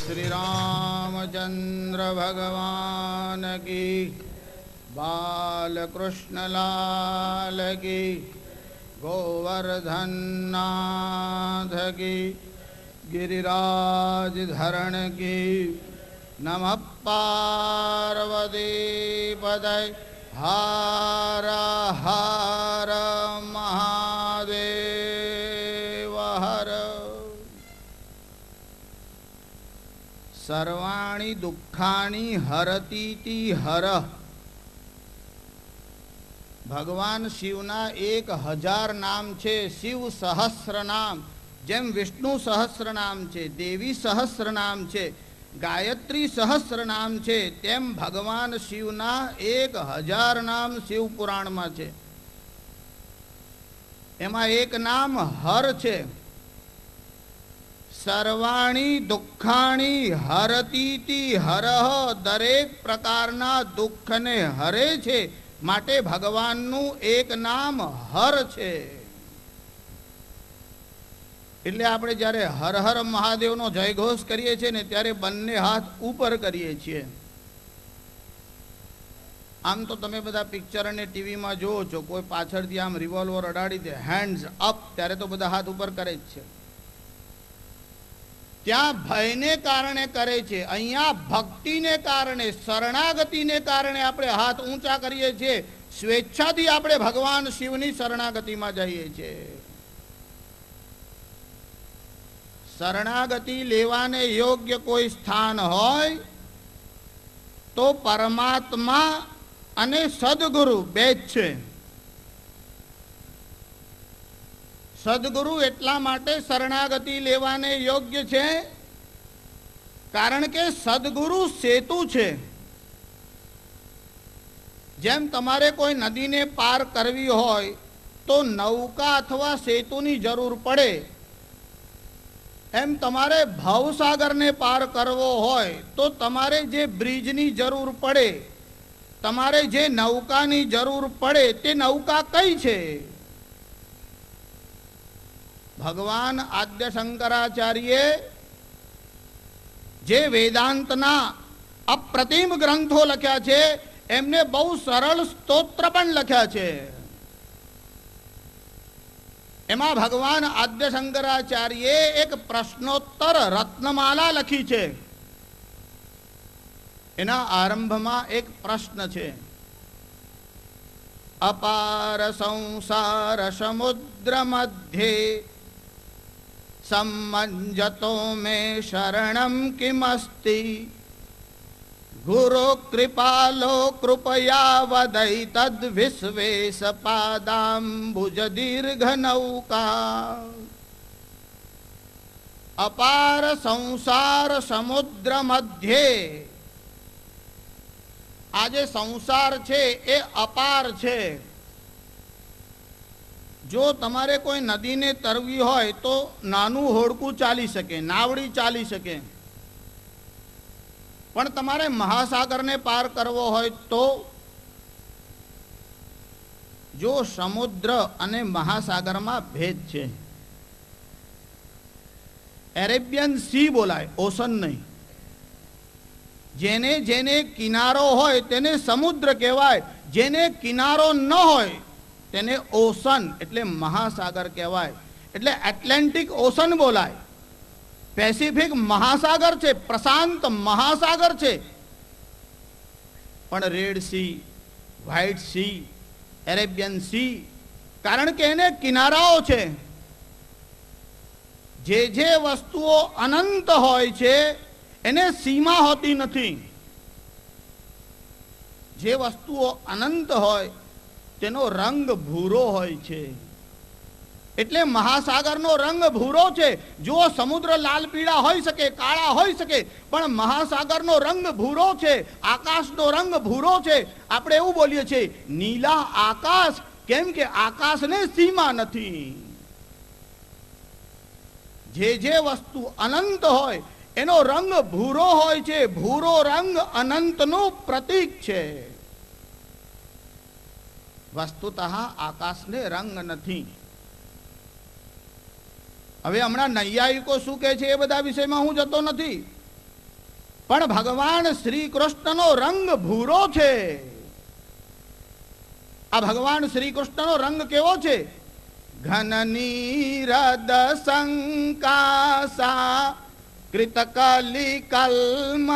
श्री रामचंद्र भगवान की, बालकृष्ण लाल की, गोवर्धन नाथ की, गिरिराज धरण की। नमः पार्वती पतये हर हर महादेव हर। सर्वाणि दुखानि हरतीति हरः। भगवान शिवना 1000 नाम छे। शिव सहस्र नाम, जेम विष्णु सहस्र नाम छे, देवी सहस्र नाम छे, गायत्री सहस्र नाम छे, तेम भगवान शिवना 1000 नाम शिव पुराण में छे। एमा एक नाम हर छे। सर्वाणी दुखाणी हरतीति हरह। दरेक प्रकारना दुख ने हरे छे, माटे भगवाननु एक नाम हर छे। એટલે આપણે જ્યારે હર હર મહાદેવનો જયઘોષ કરીએ છીએ ને ત્યારે બંને હાથ ઉપર કરીએ છીએ। આમ તો તમે બધા પિક્ચર અને ટીવીમાં જોવો છો, કોઈ પાછળથી આમ રિવોલ્વર અડાડી દે, હેન્ડ્સ અપ, ત્યારે તો બધા હાથ ઉપર કરે જ છે। ત્યાં ભયને કારણે કરે છે, અહીંયા ભક્તિને કારણે, શરણાગતિને કારણે આપણે હાથ ઊંચા કરીએ છીએ। સ્વેચ્છાથી આપણે ભગવાન શિવની શરણાગતિમાં જઈએ છીએ। शरणागति लेवाने योग्य कोई स्थान होय तो परमात्मा अने सद्गुरु बेज छे। सद्गुरु एटला माटे शरणागति लेवाने योग्य छे कारण के सद्गुरु सेतु छे। जेम तमारे कोई नदी ने पार करवी होय तो नौका अथवा सेतुनी जरूर पड़े, एम तमारे भवसागर ने पार करवो होय तो तमारे जे ब्रिजनी जरूर पड़े, तमारे जे नौकानी जरूर पड़े, ते नौका कई छे? भगवान आद्य शंकराचार्य जे वेदांतना अप्रतिम ग्रंथो लख्या छे, एमने बहु सरल स्तोत्र पण लख्या छे। एमा भगवान आद्य शंकराचार्य एक प्रश्नोत्तर रत्नमाला लखी छे। एना आरंभ में एक प्रश्न छे, अपार संसार समुद्र मध्य सम्मंजतो में शरणं किमस्ति, गुरु कृपालो कृपया वदै तद विश्वेश पादाम्बुज दीर्घ नौका। अपार संसार समुद्र मध्य। आजे संसार छे ए अपार छे। जो तमारे कोई नदी ने तरवी होय तो नानू होड़कू चाली सके, नावड़ी चाली सके, पण तमारे महासागर ने पार करवो होय तो जो समुद्र अने महासागर में भेद छे। एरेबियन सी बोलाय, ओशन नहीं। जेने जेने किनारो होय तेने समुद्र कहेवाय, जेने किनारो न होय तेने ओशन एटले महासागर कहेवाय। एटले एटलांटिक ओशन बोलाय, पेसिफिक महासागर छे, प्रशांत महासागर छे। पण रेड सी, व्हाइट सी, एरेबियन सी, कारण के एने किनाराओ छे। जे जे वस्तुओ अनंत होय छे एने सीमा होती नथी। जे वस्तुओ अनंत होय तेनो रंग भूरो होय छे। એટલે મહાસાગરનો રંગ ભૂરો છે। જો સમુદ્ર લાલ પીળા હોઈ શકે, કાળા હોઈ શકે, પણ મહાસાગરનો રંગ ભૂરો છે, આકાશનો રંગ ભૂરો છે। આપણે એવું બોલીએ છીએ નીલા આકાશ, કેમ કે આકાશને સીમા નથી। જે જે વસ્તુ અનંત હોય એનો રંગ ભૂરો હોય છે। ભૂરો રંગ અનંતનું પ્રતીક છે। વસ્તુતઃ આકાશને રંગ નથી। હવે હમણાં નૈયાયિકો શું કહે છે એ બધા વિષયમાં હું જતો નથી। પણ ભગવાન શ્રી કૃષ્ણનો રંગ ભૂરો છે. આ ભગવાન શ્રી કૃષ્ણનો રંગ કેવો છે? ઘન નીરદ સંકાસા કૃતકલી કલ્મસનાસા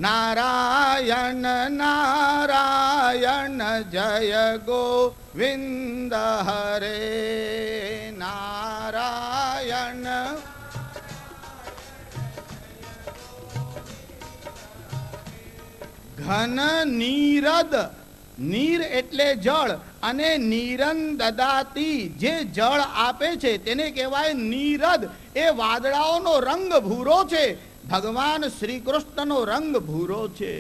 નારાયણ નારાયણ જય ગોવિંદ હરે નારાયણ. ઘન નીરદ, નીર એટલે જળ, અને નીરન દદાતી, જે જળ આપે છે તેને કહેવાય નીરદ. એ વાદળાઓનો રંગ ભૂરો છે. ભગવાન શ્રી કૃષ્ણનો રંગ ભૂરો છે.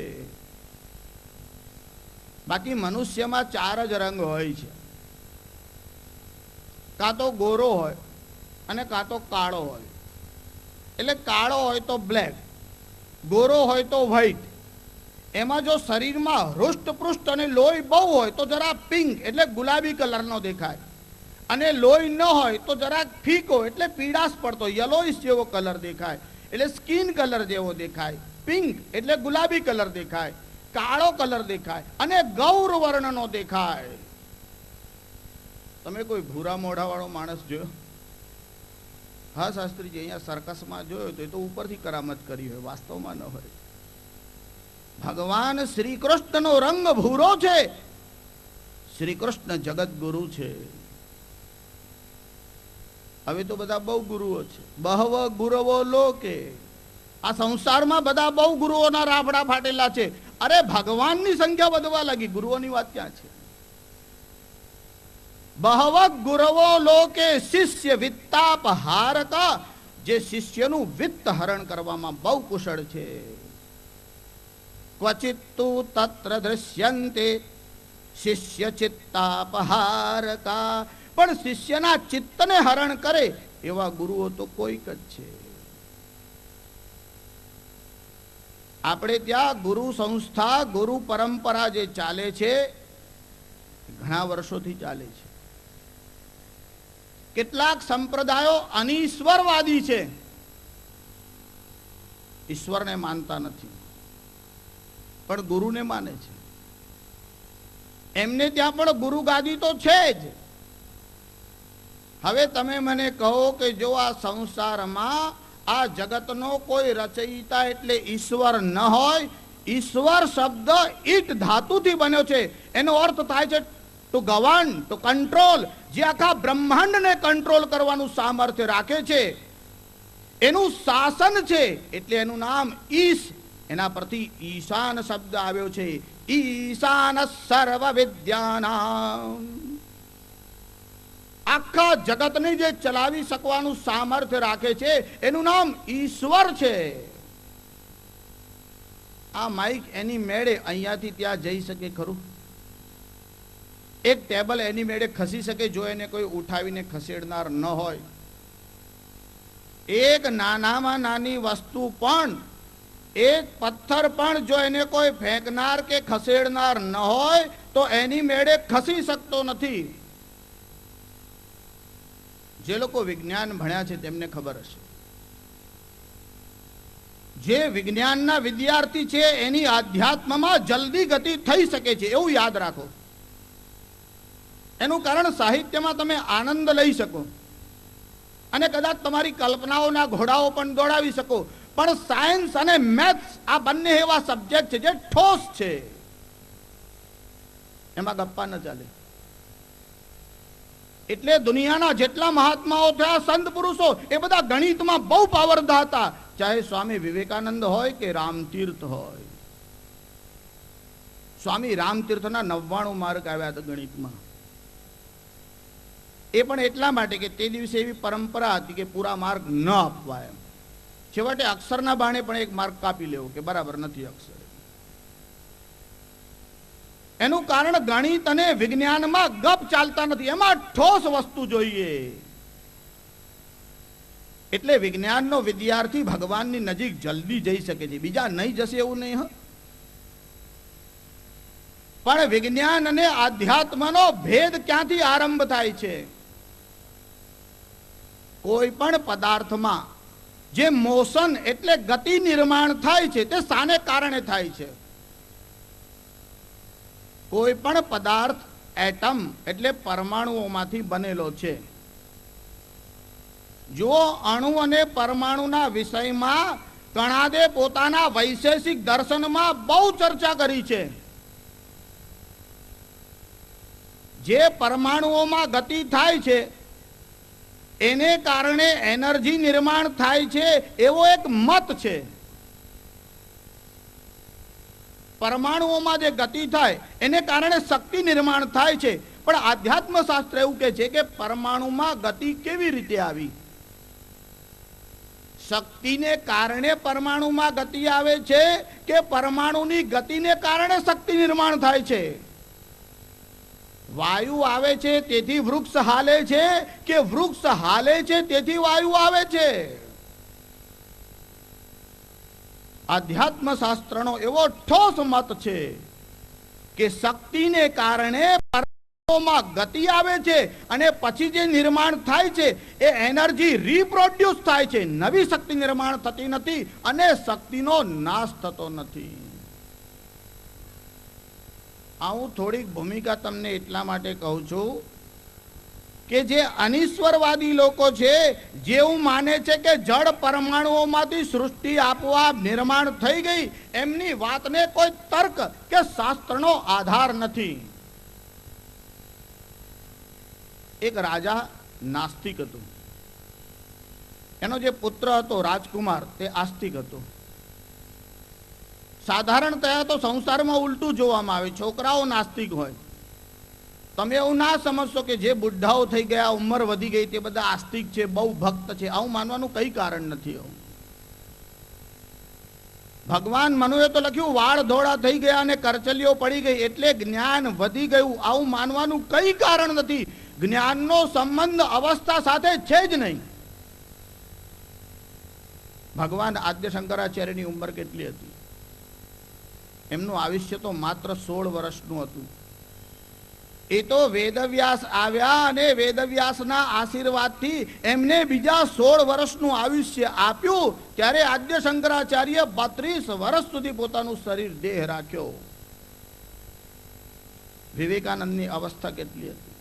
બાકી મનુષ્યમાં 4 જ રંગ હોય છે. કાં તો ગોરો હોય અને કાં તો કાળો હોય. એટલે કાળો હોય તો બ્લેક, ગોરો હોય તો વ્હાઈટ. એમાં જો શરીરમાં હૃષ્ટપૃષ્ટ અને લોહી બહુ હોય તો જરા પિંક એટલે ગુલાબી કલરનો દેખાય, અને લોહી ન હોય તો જરાક ફીકો એટલે પીળાશ પડતો યલોઈશ જેવો કલર દેખાય, એટલે સ્કિન કલર જેવો દેખાય. પિંક એટલે ગુલાબી કલર દેખાય, કાળો કલર દેખાય, અને ગૌર વર્ણનો દેખાય. તમે કોઈ ભૂરા મોઢાવાળો માણસ જોયો? હા શાસ્ત્રીજી, અહીંયા સર્કસમાં જોયો તો એ તો ઉપરથી કરામત કરી હોય, વાસ્તવમાં ન હોય. ભગવાન શ્રી કૃષ્ણનો રંગ ભૂરો છે. શ્રી કૃષ્ણ જગત ગુરુ છે. હવે તો બધા બહુ ગુરુઓ છે. બહવ ગુરવો લોકે. આ સંસારમાં બધા બહુ ગુરુઓના રાફડા ફાટેલા છે. અરે ભગવાનની સંખ્યા વધવા લાગી, ગુરુઓની વાત ક્યાં છે? બહવ ગુરવો લોકે શિષ્ય વિત્તાપહારકા. જે શિષ્યનું વિત્ત હરણ કરવામાં બહુ કુશળ છે. ક્વચિત તુ તત્ર દૃશ્યન્તે શિષ્ય ચિત્તાપહારકા. પણ શિષ્યના ચિત્તને હરણ કરે એવા ગુરુઓ તો કોઈક જ છે. આપણે ત્યાં ગુરુ સંસ્થા, ગુરુ પરંપરા જે ચાલે છે ઘણા વર્ષોથી ચાલે છે. કેટલાક સંપ્રદાયો અનિશ્વરવાદી છે, ઈશ્વરને માનતા નથી, પણ ગુરુને માને છે. એમને ત્યાં પણ ગુરુ ગાદી તો છે જ. હવે તમે મને કહો કે જો આ સંસારમાં આ જગતનો કોઈ રચયિતા એટલે ઈશ્વર ન હોય, ઈશ્વર શબ્દ ઈટ ધાતુથી બન્યો છે, એનો અર્થ થાય છે ટુ ગવર્ન, ટુ કંટ્રોલ. જે આખા બ્રહ્માંડને કંટ્રોલ કરવાનું સામર્થ્ય રાખે છે, એનું શાસન છે, એટલે એનું નામ ઈશ. એના પરથી ઈશાન શબ્દ આવ્યો છે. ઈશાન સર્વ વિદ્યાનામ. આખા જગતને જે ચલાવી શકવાનું સામર્થ્ય રાખે છે એનું નામ ઈશ્વર છે. આ માઇક એની મેળે અહીંયાથી ત્યાં જઈ શકે ખરું? એક ટેબલ એની મેળે ખસી શકે જો એને કોઈ ઉઠાવીને ખસેડનાર ન હોય? એક નાનામાં નાની વસ્તુ પણ, એક પથ્થર પણ જો એને કોઈ ફેંકનાર કે ખસેડનાર ન હોય તો એની મેળે ખસી શકતો નથી. જે લોકો વિજ્ઞાન ભણ્યા છે તેમને ખબર હશે. જે વિજ્ઞાનના વિદ્યાર્થી છે એની આધ્યાત્મમાં જલ્દી ગતિ થઈ શકે છે, એવું યાદ રાખો. એનું કારણ સાહિત્યમાં તમે આનંદ લઈ શકો અને કદાચ તમારી કલ્પનાઓના ઘોડાઓ પણ દોડાવી શકો. પણ સાયન્સ અને મેથ્સ આ બંને એવા સબ્જેક્ટ છે જે ઠોસ છે, એમાં ગપ્પા ન ચાલે. એટલે દુનિયાના જેટલા મહાત્માઓ થયા, સંત પુરુષો, એ બધા ગણિતમાં બહુ પાવરદાર હતા. ચાહે સ્વામી વિવેકાનંદ હોય કે રામતીર્થ હોય. સ્વામી રામતીર્થના 99 માર્ક આવ્યા હતા ગણિતમાં. એ પણ એટલા માટે કે તે દિવસે એવી પરંપરા હતી કે પૂરા માર્ક ન આપવા. એમ છેવટે અક્ષરના બાણે પણ 1 માર્ક કાપી લેવો કે બરાબર નથી અક્ષર. એનું કારણ ગણિત અને વિજ્ઞાનમાં ગપ ચાલતા નથી, એમાં ઠોસ વસ્તુ જોઈએ. એટલે વિજ્ઞાનનો વિદ્યાર્થી ભગવાનની નજીક જલ્દી જઈ શકે છે, બીજા નહીં જશે એવું નહીં. પણ વિજ્ઞાન અને આધ્યાત્મનો ભેદ ક્યાંથી આરંભ થાય છે? કોઈ પણ પદાર્થમાં જે મોશન એટલે ગતિ નિર્માણ થાય છે તે શાને કારણે થાય છે? કોઈ પણ પદાર્થ એટમ એટલે પરમાણુઓમાંથી બનેલો છે. જો અણુ અને પરમાણુના વિષયમાં કણાદે પોતાના વૈશેષિક દર્શનમાં બહુ ચર્ચા કરી છે. જે પરમાણુઓમાં ગતિ થાય છે એને કારણે એનર્જી નિર્માણ થાય છે એવો એક મત છે. પરમાણુઓમાં જે ગતિ થાય એને કારણે શક્તિ નિર્માણ થાય છે. પણ આધ્યાત્મ શાસ્ત્ર એવું કહે છે કે પરમાણુમાં ગતિ કેવી રીતે આવી? શક્તિને કારણે પરમાણુમાં ગતિ આવે છે કે પરમાણુની ગતિને કારણે શક્તિ નિર્માણ થાય છે? વાયુ આવે છે તેથી વૃક્ષ હાલે છે કે વૃક્ષ હાલે છે તેથી વાયુ આવે છે? આધ્યાત્મ શાસ્ત્રનો એવો ઠોસ મત છે કે શક્તિને કારણે પરમાણુમાં ગતિ આવે છે અને પછી જે નિર્માણ થાય છે એ એનર્જી રીપ્રોડ્યુસ થાય છે. નવી શક્તિ નિર્માણ થતી નથી અને શક્તિનો નાશ થતો નથી. હું થોડીક ભૂમિકા તમને એટલા માટે કહું છું કે જે અનિશ્વરવાદી લોકો છે, જેવું માને છે કે જળ પરમાણુઓમાંથી સૃષ્ટિ આપોઆપ નિર્માણ થઈ ગઈ, એમની વાતને કોઈ તર્ક કે શાસ્ત્રનો આધાર નથી. એક રાજા નાસ્તિક હતો. એનો જે પુત્ર હતો રાજકુમાર તે આસ્તિક હતો. સાધારણતયા તો સંસારમાં ઉલટું જોવામાં આવે, છોકરાઓ નાસ્તિક હોય. તમે એવું ના સમજશો કે જે બુઢ્ઢાઓ થઈ ગયા, ઉંમર વધી ગઈ, તે બધા આસ્તિક છે, બહુ ભક્ત છે. આવું માનવાનું કઈ કારણ નથી. ભગવાન મનુએ તો લખ્યું વાળ ધોળા થઈ ગયા અને કરચલીઓ પડી ગઈ એટલે જ્ઞાન વધી ગયું. આવું માનવાનું કઈ કારણ નથી. જ્ઞાનનો સંબંધ અવસ્થા સાથે છે જ નહીં. ભગવાન આદ્ય શંકરાચાર્યની ઉંમર કેટલી હતી? એમનું આયુષ્ય તો માત્ર 16 વર્ષનું હતું. એ તો વેદવ્યાસ આવ્યા અને વેદવ્યાસના આશીર્વાદથી એમને બીજા 16 વર્ષનું આયુષ્ય આપ્યું. ત્યારે આદ્ય શંકરાચાર્ય 32 વર્ષ સુધી પોતાનું શરીર દેહ રાખ્યો. વિવેકાનંદની અવસ્થા કેટલી હતી?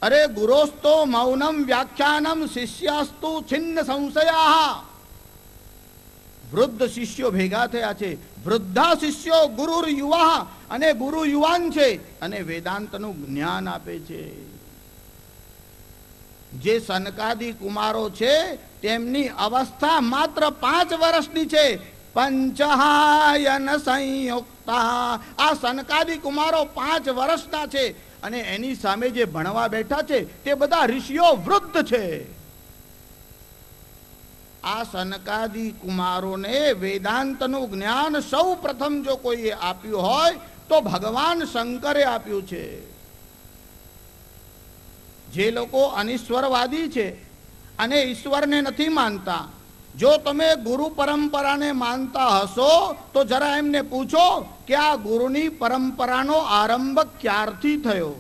અરે ગુરોસ્તો મૌનમ વ્યાખ્યાનમ શિષ્યાસ્તુ છિન્ન સંશયા. વૃદ્ધ શિષ્યો ભેગા થયા છે. વૃદ્ધા શિષ્યો ગુરુ યુવા, અને ગુરુ યુવાન છે અને વેદાંતનું જ્ઞાન આપે છે. જે સનકાદી કુમારો છે તેમની અવસ્થા માત્ર 5 વર્ષની છે. પંચહાયન સંયુક્તા. આ સનકાદી કુમારો 5 વર્ષના છે અને એની સામે જે ભણવા બેઠા છે તે બધા ઋષિઓ વૃદ્ધ છે. આ સનકાદી કુમારોને વેદાંતનું જ્ઞાન સૌ પ્રથમ જો કોઈએ આપ્યું હોય તો ભગવાન શંકરે આપ્યું છે. જે લોકો અનિશ્વરવાદી છે અને ઈશ્વરને નથી માનતા, જો તમે ગુરુ પરંપરાને માનતા હશો તો જરા એમને પૂછો કે આ ગુરુની પરંપરાનો આરંભ ક્યારથી થયો?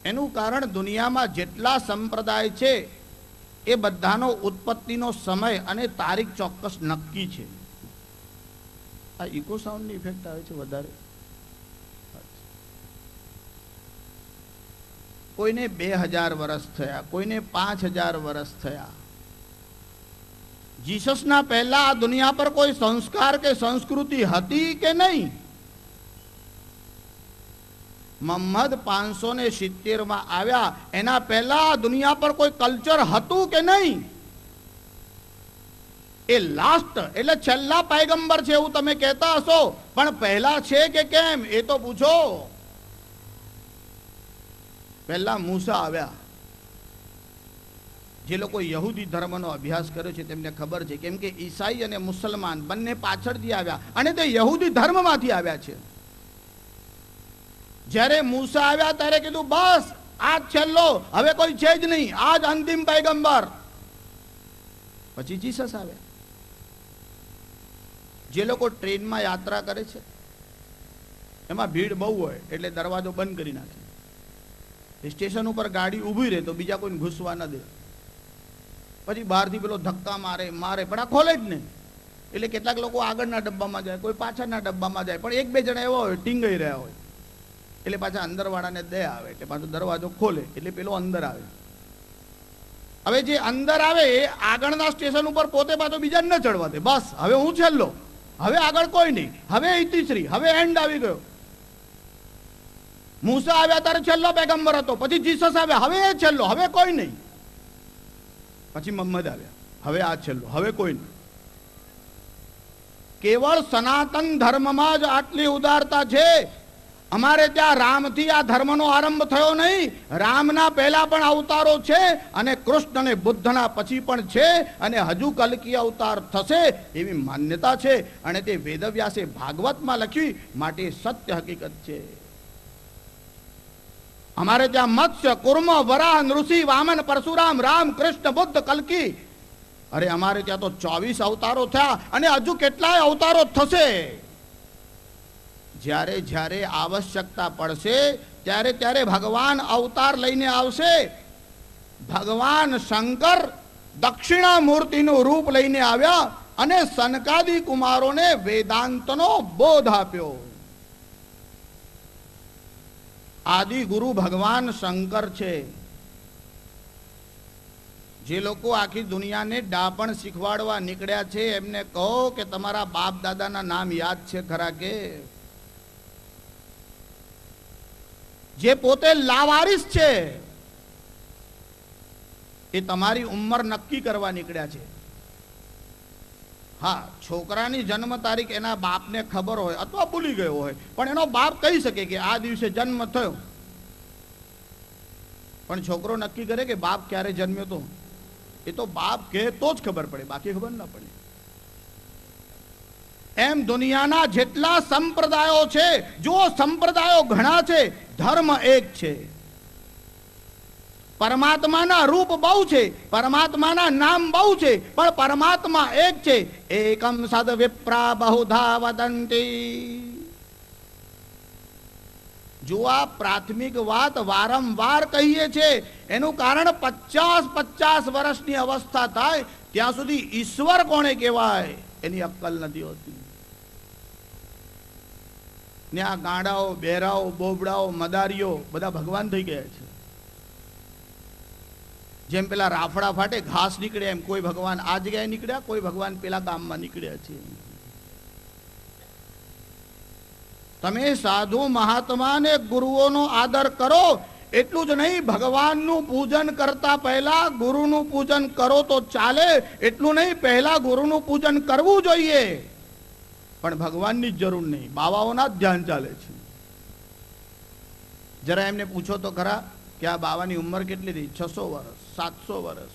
એનું કારણ દુનિયામાં જેટલા સંપ્રદાય છે એ બધાનો ઉત્પત્તિનો સમય અને તારીખ ચોક્કસ નક્કી છે. આ ઇકો સાઉન્ડની ઇફેક્ટ આવે છે વધારે. કોઈને 2000 વર્ષ થયા, કોઈને 5000 વર્ષ થયા. જીસસના પહેલા આ દુનિયા પર કોઈ સંસ્કાર કે સંસ્કૃતિ હતી કે નહીં? મોહમ્મદ 570 આવ્યા, એના પહેલા દુનિયા પર કોઈ કલ્ચર હતું કે નહીં? એ લાસ્ટ એટલે છેલ્લા પૈગંબર છે એવું તમે કહેતા હશો, પણ પહેલા છે કે કેમ એ તો પૂછો. પહેલા મૂસા આવ્યા. જે લોકો યહૂદી ધર્મનો અભ્યાસ કર્યો છે તેમને ખબર છે, કેમ કે ઈસાઈ અને મુસલમાન બંને પાછળથી આવ્યા અને તે યહૂદી ધર્મમાંથી આવ્યા છે. જ્યારે મૂસા આવ્યા ત્યારે કીધું બસ આ છેલ્લો, હવે કોઈ છે જ નહીં, આ જ અંતિમ પૈગંબર. પછી જીસસ આવ્યા. જે લોકો ટ્રેનમાં યાત્રા કરે છે એમાં ભીડ બહુ હોય એટલે દરવાજો બંધ કરી નાખે. સ્ટેશન ઉપર ગાડી ઊભી રહે તો બીજા કોઈને ઘૂસવા ન દે, પછી બહારથી પેલો ધક્કા મારે પણ આ ખોલે જ નહીં. એટલે કેટલાક લોકો આગળના ડબ્બામાં જાય, કોઈ પાછળના ડબ્બામાં જાય, પણ એક બે જણા એવા હોય ટીંગાઈ રહ્યા હોય, એટલે પાછા અંદરવાળાને દયા આવે એટલે પાછો દરવાજો ખોલે એટલે પેલો અંદર આવે. હવે જે અંદર આવે એ આગળના સ્ટેશન ઉપર પોતે પાછો બીજા ન ચડવા દે. બસ હવે હું છેલ્લો, હવે આગળ કોઈ નહીં, હવે ઇતિશ્રી, હવે એન્ડ આવી ગયો. મૂસા આવ્યા ત્યારે છેલ્લો પેગમ્બર હતો, પછી જીસસ આવ્યા, હવે એ છેલ્લો, હવે કોઈ નહીં. પછી મોહમ્મદ આવ્યા, હવે આ છેલ્લો, હવે કોઈ નહીં. કેવળ સનાતન ધર્મમાં જ આટલી ઉદારતા છે. અમારે ત્યાં રામથી આ ધર્મનો આરંભ થયો નહીં, રામના પહેલા પણ અવતારો છે અને કૃષ્ણ અને બુદ્ધના પછી પણ છે અને હજુ કલ્કી અવતાર થશે એવી માન્યતા છે. અને તે વેદવ્યાસે ભાગવતમાં લખ્યું માટે સત્ય હકીકત છે. અમારે ત્યાં મત્સ્ય, કુર્મ, વરાહ, નૃસિંહ, વામન, પરશુરામ, રામ, કૃષ્ણ, બુદ્ધ, કલ્કી, અરે અમારે ત્યાં તો 24 અવતારો થયા અને હજુ કેટલાય અવતારો થશે. જ્યારે જ્યારે આવશ્યકતા પડશે ત્યારે ત્યારે ભગવાન અવતાર લઈને આવશે. ભગવાન શંકર દક્ષિણા મૂર્તિનું રૂપ લઈને આવ્યા અને સનકાદી કુમારોને વેદાંતનો બોધ આપ્યો. આદિ ગુરુ ભગવાન શંકર છે. જે લોકો આખી દુનિયાને ડાપણ શીખવાડવા નીકળ્યા છે એમને કહો કે તમારા બાપ દાદાના નામ યાદ છે ખરા? કે જે પોતે લાવારિસ છે એ તમારી ઉંમર નક્કી કરવા નીકળ્યા છે. હા, છોકરાની જન્મ તારીખ એના બાપને ખબર હોય અથવા ભૂલી ગયો હોય, પણ એનો બાપ કહી શકે કે આ દિવસે જન્મ થયો. પણ છોકરો નક્કી કરે કે બાપ ક્યારે જન્મ્યો તો? એ તો બાપ કહે તો જ ખબર પડે, બાકી ખબર ના પડે. એમ દુનિયાના જેટલા સંપ્રદાયો છે, જો સંપ્રદાયો ઘણા છે, ધર્મ એક છે. પરમાત્માના રૂપ બહુ છે, પરમાત્માના નામ બહુ છે, પણ પરમાત્મા એક છે. એકમ સદ વિપ્રા બહુધા વદંતી. જો આ પ્રાથમિક વાત વારંવાર કહીએ છે એનું કારણ 50 વર્ષની અવસ્થા થાય ત્યાં સુધી ઈશ્વર કોને કહેવાય એની અક્કલ નથી હોતી. ને આ ગાંડાઓ, બેરાઓ, બોબડાઓ, મદારીઓ બધા ભગવાન થઈ ગયા છે. જેમ પેલા રાફડા ફાટે ઘાસ નીકળે એમ કોઈ ભગવાન આ જગ્યાએ નીકળ્યા, કોઈ ભગવાન પેલા ગામમાં નીકળ્યા છે. તમે સાધુ મહાત્માને ગુરુઓનો આદર કરો એટલું જ નહીં, ભગવાનનું પૂજન કરતા પહેલા ગુરુનું પૂજન કરો તો ચાલે. એટલું નહીં, પહેલા ગુરુનું પૂજન કરવું જોઈએ, પણ ભગવાનની જ જરૂર નહીં, બાવાઓના જ ધ્યાન ચાલે છે. જરા એમને પૂછો તો ખરા કે આ બાવાની ઉંમર કેટલી થઈ? 600 વર્ષ, 700 વર્ષ.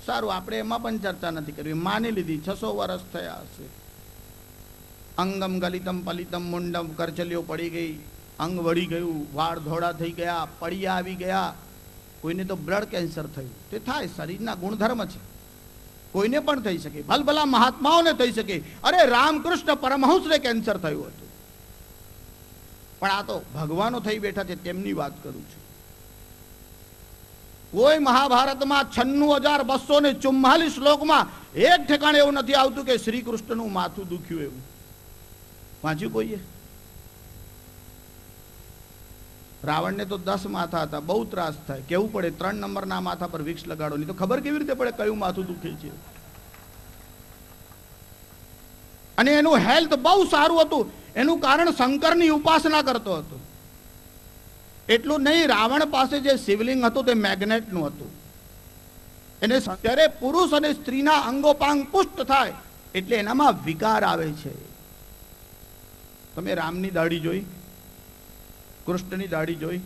સારું, આપણે એમાં પણ ચર્ચા નથી કરવી, માની લીધી 600 વર્ષ થયા હશે. અંગમ ગલિતમ પલિતમ મુંડમ, કરચલીઓ પડી ગઈ, અંગ વળી ગયું, વાળ ધોળા થઈ ગયા, પડિયા આવી ગયા. કોઈને તો બ્લડ કેન્સર થયું, તે થાય, શરીરના ગુણધર્મ છે, કોઈને પણ થઈ શકે, ભલભલા મહાત્માઓને થઈ શકે. અરે રામકૃષ્ણ પરમહંસને કેન્સર થયું હતું, પણ આ તો ભગવાનો થઈ બેઠા છે તેમની વાત કરું છું. કોઈ મહાભારતમાં 96,244 શ્લોકમાં એક ઠેકાણે એવું નથી આવતું કે શ્રી કૃષ્ણનું માથું દુખ્યું એવું. વાંચ્યું કોઈએ? રાવણને તો 10 માથા હતા, બહુ ત્રાસ થાય, કેવું પડે 3 નંબરના માથા પર વિક્સ લગાડો, નહીં તો ખબર કેવી રીતે પડે કયું માથું દુખે છે. અને એનું હેલ્થ બહુ સારું હતું, એનું કારણ શંકરની ઉપાસના કરતો હતો. એટલું નહીં, રાવણ પાસે જે શિવલિંગ હતું તે મેગ્નેટનું હતું. એને ત્યારે પુરુષ અને સ્ત્રીના અંગોપાંગ પુષ્ટ થાય એટલે એનામાં વિકાર આવે છે. તમે રામની દાઢી જોઈ, કૃષ્ણની દાઢી જોઈ?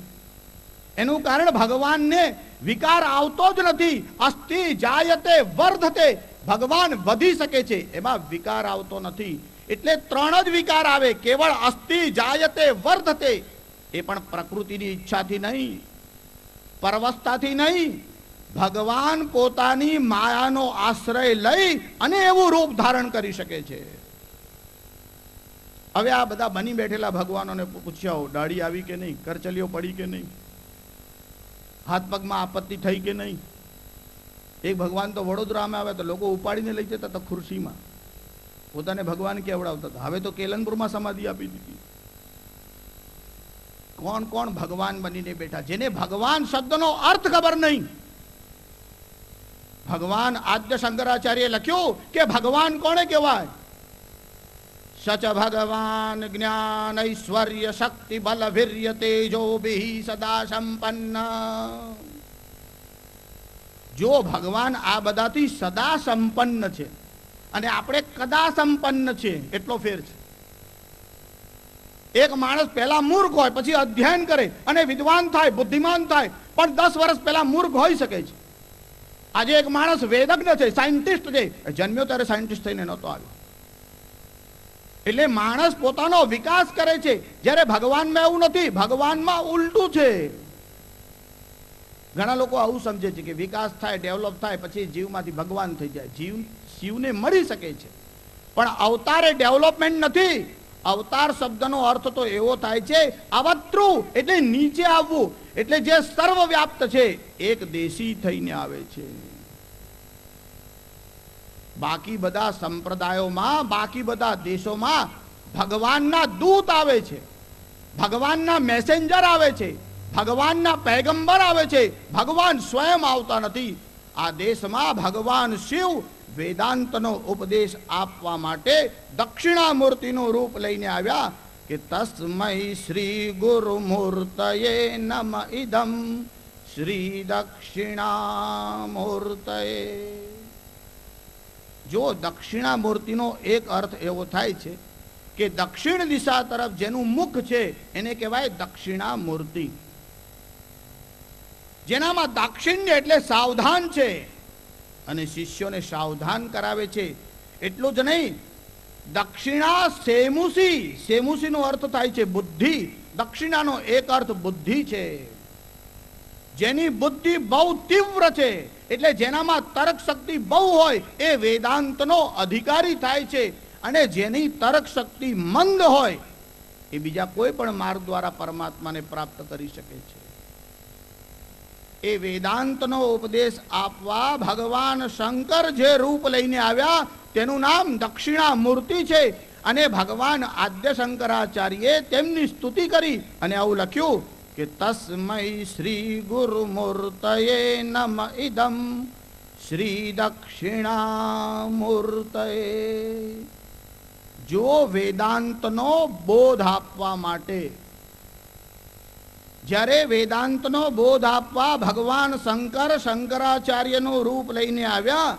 એનું કારણ ભગવાનને વિકાર આવતો જ નથી. અસ્થિ જાયતે વર્ધતે, ભગવાન વધી શકે છે, એમાં વિકાર આવતો નથી. એટલે 3 જ વિકાર આવે, કેવળ અસ્થિ જાયતે વર્ધતે. એ પણ પ્રકૃતિની ઈચ્છાથી નહીં, પરવસ્તાથી નહીં, ભગવાન પોતાની માયાનો આશ્રય લઈ અને એવું રૂપ ધારણ કરી શકે છે. હવે આ બધા બની બેઠેલા ભગવાનોને પૂછ્યા, દાઢી આવી કે નહીં, કરચલીઓ પડી કે નહીં? હાથ પગમાં આપત્તિ થઈ કે નહીં? એક ભગવાન તો વડોદરામાં આવે તો લોકો ઉપાડીને લઈ જતા હતા ખુરશીમાં, પોતાને ભગવાન કેવડાવતા હતા. હવે તો કેલનપુરમાં સમાધિ આપી દીધી. કોણ કોણ ભગવાન બનીને બેઠા, જેને ભગવાન શબ્દનો અર્થ ખબર નહીં. ભગવાન આદ્ય શંકરાચાર્ય લખ્યું કે ભગવાન કોને કહેવાય? સચ ભગવાન જ્ઞાન ઐશ્વર્ય શક્તિ બલ વીર્ય તેજો ભી સદા સંપન્ન. જો ભગવાન આ બધાથી સદા સંપન્ન છે અને આપણે કદા સંપન્ન છે, એટલો ફેર છે. એક માણસ પહેલા મૂર્ખ હોય, પછી અધ્યયન કરે અને વિદ્વાન થાય, બુદ્ધિમાન થાય, પણ 10 વર્ષ પહેલા મૂર્ખ હોઈ શકે છે. આજે એક માણસ વેદજ્ઞ છે, સાયન્ટિસ્ટ છે, જન્મ્યો ત્યારે સાયન્ટિસ્ટ થઈને નહોતો આવ્યો. એટલે માણસ પોતાનો વિકાસ કરે છે, જ્યારે ભગવાનમાં એવું નથી. ભગવાનમાં ઉલટું છે. ઘણા લોકો આવું સમજે છે કે વિકાસ થાય, ડેવલપ થાય, પછી જીવમાંથી ભગવાન થઈ જાય. શિવને મળી શકે છે, પણ અવતાર એ ડેવલપમેન્ટ નથી. અવતાર શબ્દનો અર્થ તો એવો થાય છે અવતૃ, એટલે નીચે આવવું. એટલે જે સર્વવ્યાપ્ત છે, એક દેશી થઈને આવે છે. બાકી બધા સંપ્રદાયોમાં, બાકી બધા દેશોમાં ભગવાનના દૂત આવે છે, ભગવાનના મેસેન્જર આવે છે, ભગવાનના પૈગંબર આવે છે, ભગવાન સ્વયં આવતા નથી. આ દેશમાં ભગવાન શિવ વેદાંતનો ઉપદેશ આપવા માટે દક્ષિણામૂર્તિનું રૂપ લઈને આવ્યા કે તસ્મૈ શ્રી ગુરુમૂર્તયે નમ ઇદમ શ્રી દક્ષિણામૂર્તયે. જો દક્ષિણામૂર્તિનો એક અર્થ એવો થાય છે કે દક્ષિણ દિશા તરફ જેનું મુખ છે એને કહેવાય દક્ષિણામૂર્તિ. જેનામાં દાક્ષિણ્ય એટલે સાવધાન છે અને શિષ્યોને સાવધાન કરાવે છે. એટલું જ નહીં, દક્ષિણા સેમુસી, સેમુસી નો અર્થ થાય છે બુદ્ધિ. દક્ષિણાનો એક અર્થ બુદ્ધિ છે. જેની બુદ્ધિ બહુ તીવ્ર છે, એટલે જેનામાં તર્ક શક્તિ બહુ હોય એ વેદાંતનો અધિકારી થાય છે. અને જેની તર્ક શક્તિ મંદ હોય એ બીજા કોઈ પણ માર્ગ દ્વારા પરમાત્માને પ્રાપ્ત કરી શકે છે. એ વેદાંતનો ઉપદેશ આપવા ભગવાન શંકર જે રૂપ લઈને આવ્યા તેનું નામ દક્ષિણામૂર્તિ છે. અને ભગવાન આદ્ય શંકરાચાર્યે તેમની સ્તુતિ કરી અને આવું લખ્યું કે તસ્મૈ શ્રી ગુરુમૂર્તયે નમ ઇદમ શ્રી દક્ષિણામૂર્તયે. જો વેદાંતનો બોધ આપવા માટે, જ્યારે વેદાંતનો બોધ આપવા ભગવાન શંકર શંકરાચાર્યનું રૂપ લઈને આવ્યા,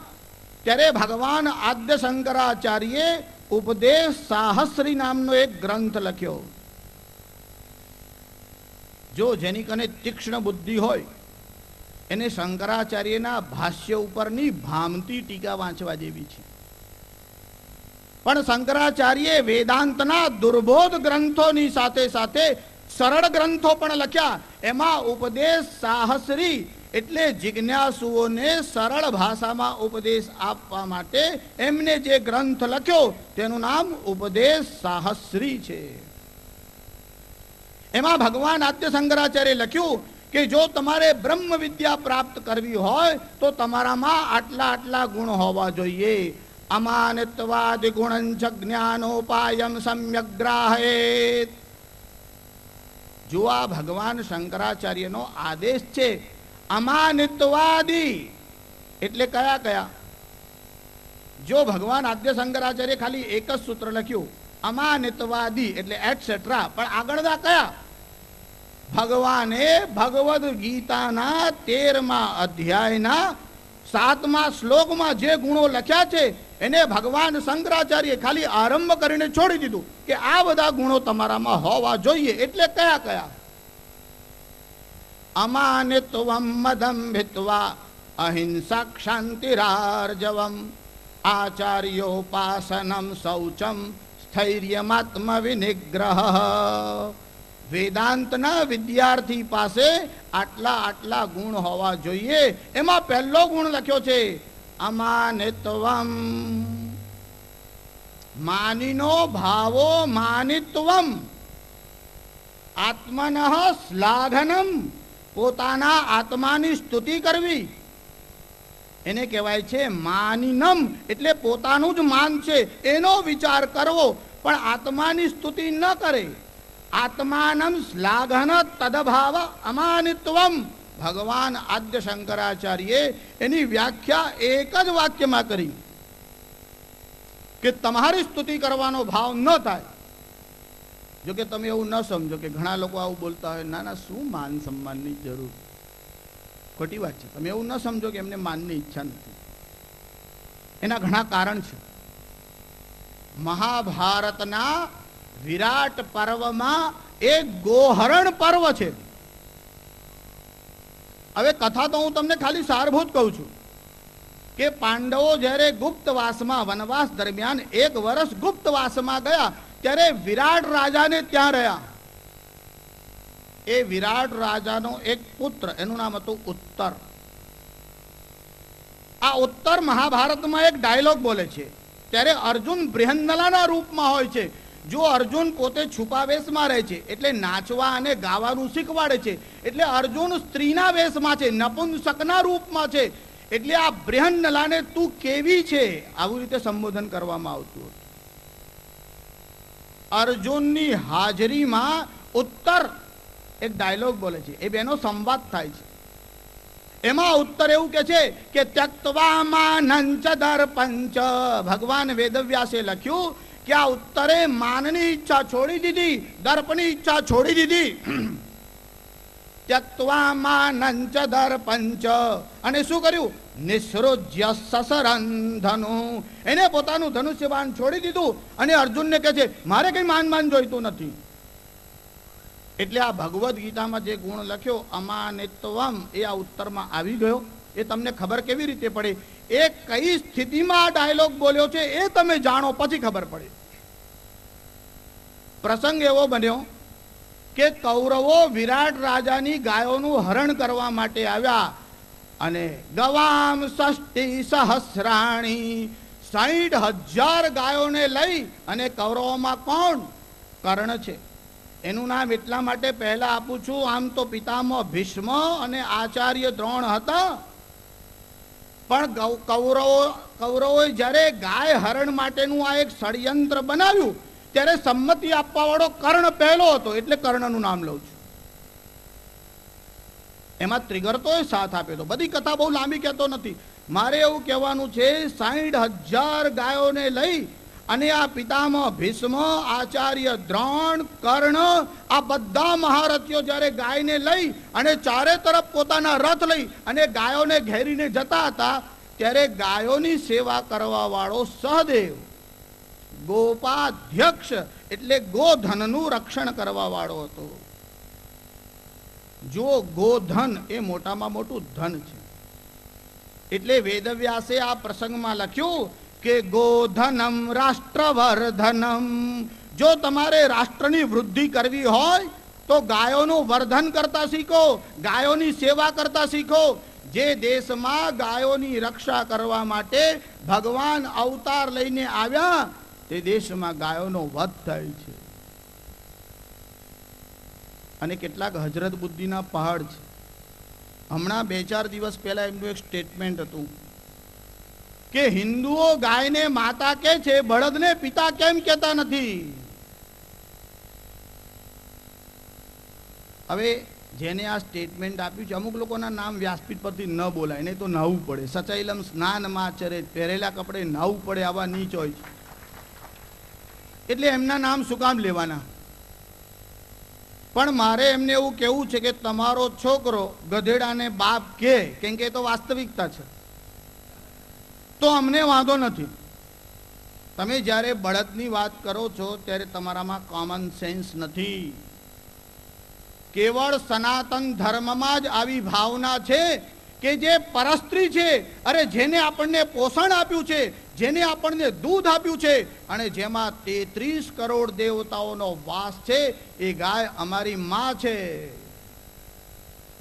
ત્યારે ભગવાન આદ્ય શંકરાચાર્યે ઉપદેશ સાહસ્રી નામનો એક ગ્રંથ લખ્યો. જો જેની કને તીક્ષ્ણ બુદ્ધિ હોય એને શંકરાચાર્યના ભાષ્ય ઉપરની ભામતી ટીકા વાંચવા જેવી છે. પણ શંકરાચાર્યે વેદાંતના દુર્બોધ ગ્રંથોની સાથે સાથે સરળ ગ્રંથો પણ લખ્યા. એમાં ઉપદેશ સાહસ્રી એટલે જિજ્ઞાસુઓને સરળ ભાષામાં ઉપદેશ આપવા માટે એમને જે ગ્રંથ લખ્યો તેનું નામ ઉપદેશ સાહસ્રી છે. એમાં ભગવાન આદ્ય શંકરાચાર્ય લખ્યું કે જો તમારે બ્રહ્મ વિદ્યા પ્રાપ્ત કરવી હોય તો તમારામાં આટલા આટલા ગુણ હોવા જોઈએ. અમાનિત્વાદિ ગુણંચ જ્ઞાનોપાયમ સમ્યક ગ્રાહયેત. જો આ ભગવાન શંકરાચાર્યનો આદેશ છે. અમાનિત્વાદી એટલે કયા કયા? જો ભગવાન આદ્ય શંકરાચાર્ય ખાલી એક જ સૂત્ર લખ્યું અમાનિત્વાદી એટલે એટસેટ્રા, પણ આગળના કયા? ભગવાને ભગવદ ગીતાના 13મા અધ્યાયના 7મા શ્લોકમાં જે ગુણો લખ્યા છે એને ભગવાન શંકરાચાર્ય ખાલી આરંભ કરીને છોડી દીધું કે આ બધા ગુણો તમારામાં હોવા જોઈએ. એટલે કયા કયા? અમાનિત્વમ મદંભિત્વા અહિંસા ક્ષાંતિરાર્જવમ આચાર્યોપાસનમ શૌચમ સ્થૈર્યમાત્મ વિનિગ્રહ. વેદાંતના વિદ્યાર્થી પાસે આટલા આટલા ગુણ હોવા જોઈએ. એમાં પહેલો ગુણ લખ્યો છે અમાનિત્વમ. માનિનો ભાવો માનિત્વમ. આત્મનઃ શ્લાઘનમ પોતાના આત્માની સ્તુતિ કરવી એને કહેવાય છે માનિનમ, એટલે પોતાનું જ માન છે એનો વિચાર કરવો, પણ આત્માની સ્તુતિ ન કરે. આત્માનમ શ્લાઘન તદભાવ અમાનિત્વમ. ભગવાન આદ્ય શંકરાચાર્યે એની વ્યાખ્યા એક જ વાક્યમાં કરી કે તમારી સ્તુતિ કરવાનો ભાવ ન થાય. જો કે તમે એવું ન સમજો કે ઘણા લોકો આવું બોલતા હોય, ના ના શું માન સન્માનની જરૂર, ખોટી વાત છે. તમે એવું ન સમજો કે એમને માનની ઈચ્છા નથી. એના ઘણા કારણ છે. મહાભારતના વિરાટ પર્વમાં એક ગોહરણ પર્વ છે. હવે કથા તો હું તમને ખાલી સારભૂત કહું છું કે પાંડવો જ્યારે ગુપ્તવાસમાં વનવાસ દરમિયાન 1 વર્ષ ગુપ્તવાસમાં ગયા ત્યારે વિરાટ રાજાને ત્યાં રહ્યા. એ વિરાટ રાજાનો એક પુત્ર, એનું નામ હતું ઉત્તર. આ ઉત્તર મહાભારતમાં એક ડાયલોગ બોલે છે. ત્યારે અર્જુન બૃહન્નલાના રૂપમાં હોય છે. જો અર્જુન પોતે છુપા વેશમાં રહે છે એટલે નાચવા અને ગાવાનું શીખવાડે છે, એટલે અર્જુન સ્ત્રીના વેશમાં છે, નપુંસકના રૂપમાં છે. એટલે આ બૃહન્નલાને તું કેવી છે આવું રીતે સંબોધન કરવામાં આવતું હતું. અર્જુનની હાજરીમાં ઉત્તર એક ડાયલોગ બોલે છે. એ બેનો સંવાદ થાય છે. એમાં ઉત્તર એવું કે છે કે ત્યક્ત્વા માનંચ દર્પંચ. ભગવાન વેદવ્યાસે લખ્યું કે આ ઉત્તરે માનની ઈચ્છા છોડી દીધી, દર્પની ઈચ્છા છોડી દીધી. ત્યક્ત્વા માનંચ દર્પંચ. અને શું કર્યું? નિસૃજ્ય સસરંધનુ. એને પોતાનું ધનુષ્યબાણ છોડી દીધું અને અર્જુનને કહે છે મારે કઈ માન જોઈતું નથી. એટલે આ ભગવદ્ ગીતામાં જે ગુણ લખ્યો અમાનિત્વમ એ આ ઉત્તરમાં આવી ગયો. એ તમને ખબર કેવી રીતે પડે? એ કઈ સ્થિતિમાં આ ડાયલોગ બોલ્યો છે એ તમે જાણો પછી ખબર પડે. પ્રસંગ એવો બન્યો કે કૌરવો વિરાટ રાજાની ગાયોનું હરણ કરવા માટે આવ્યા અને ગવામ ષષ્ટિ સહસ્રાણી 60,000 ગાયોને લઈ અને કૌરવોમાં કોણ? કર્ણ છે. એનું નામ એટલા માટે પહેલા આપું છું, આમ તો પિતામહ ભીષ્મ અને આચાર્ય દ્રોણ હતા, પણ કૌરવોએ જ્યારે ગાય હરણ માટેનું આ એક ષડયંત્ર બનાવ્યું ત્યારે સંમતિ આપવા વાળો કર્ણ પહેલો હતો, એટલે કર્ણનું નામ લઉં છું. એમાં ત્રિગર્તોએ સાથ આપ્યો હતો. બધી કથા બહુ લાંબી કહેતો નથી. મારે એવું કહેવાનું છે 60,000 ગાયોને લઈ અને આ પિતામહ ભીષ્મ, આચાર્ય દ્રોણ, કર્ણ, આ બધા મહારથીઓ જ્યારે ગાયને લઈ અને ચારે તરફ પોતાના રથ લઈ અને ગાયોને ઘેરીને જતા હતા ત્યારે ગાયોની સેવા કરવા વાળો સહદેવ, ગોપાધ્યક્ષ એટલે ગોધનનું રક્ષણ કરવા વાળો હતો. જો ગોધન એ મોટામાં મોટું ધન છે. એટલે વેદવ્યાસે આ પ્રસંગમાં લખ્યું કે ગોધનમ રાષ્ટ્રવર્ધનમ. જો તમારે રાષ્ટ્રની વૃદ્ધિ કરવી હોય તો ગાયોનું વર્ધન કરતા શીખો, ગાયોની સેવા કરતા શીખો. જે દેશમાં ગાયોની રક્ષા કરવા માટે ભગવાન અવતાર લઈને આવ્યા તે દેશમાં ગાયોનો વધ થાય છે. અને કેટલાક હજરત બુદ્ધિના પહાડ છે. હમણાં 2-4 દિવસ પહેલા એમનું એક સ્ટેટમેન્ટ હતું કે હિન્દુઓ ગાયને માતા કહે છે, બળદને પિતા કેમ કહેતા નથી? હવે જેને આ સ્ટેટમેન્ટ આપ્યું છે અમુક લોકોના નામ વ્યાસપીઠ પરથી ન બોલાય, નહીં તો નાહવું પડે. સચૈલમ સ્નાનમાં ચરે, પહેરેલા કપડે નાહવું પડે, આવા નીચ હોય છે. એટલે એમના નામ શું કામ લેવાના? પણ મારે એમને એવું કહેવું છે કે તમારો છોકરો ગધેડાને બાપ કહે, કેમ કે એ તો વાસ્તવિકતા છે, તો અમને વાંધો નથી. તમે જ્યારે બળદની વાત કરો છો ત્યારે તમારામાં કોમન સેન્સ નથી. કેવળ સનાતન ધર્મમાં જ આવી ભાવના છે કે જે પરસ્ત્રી છે, અરે જેને આપણને પોષણ આપ્યું છે, જેને આપણને દૂધ આપ્યું છે અને જેમાં 33 કરોડ દેવતાઓનો વાસ છે, એ ગાય અમારી માં છે.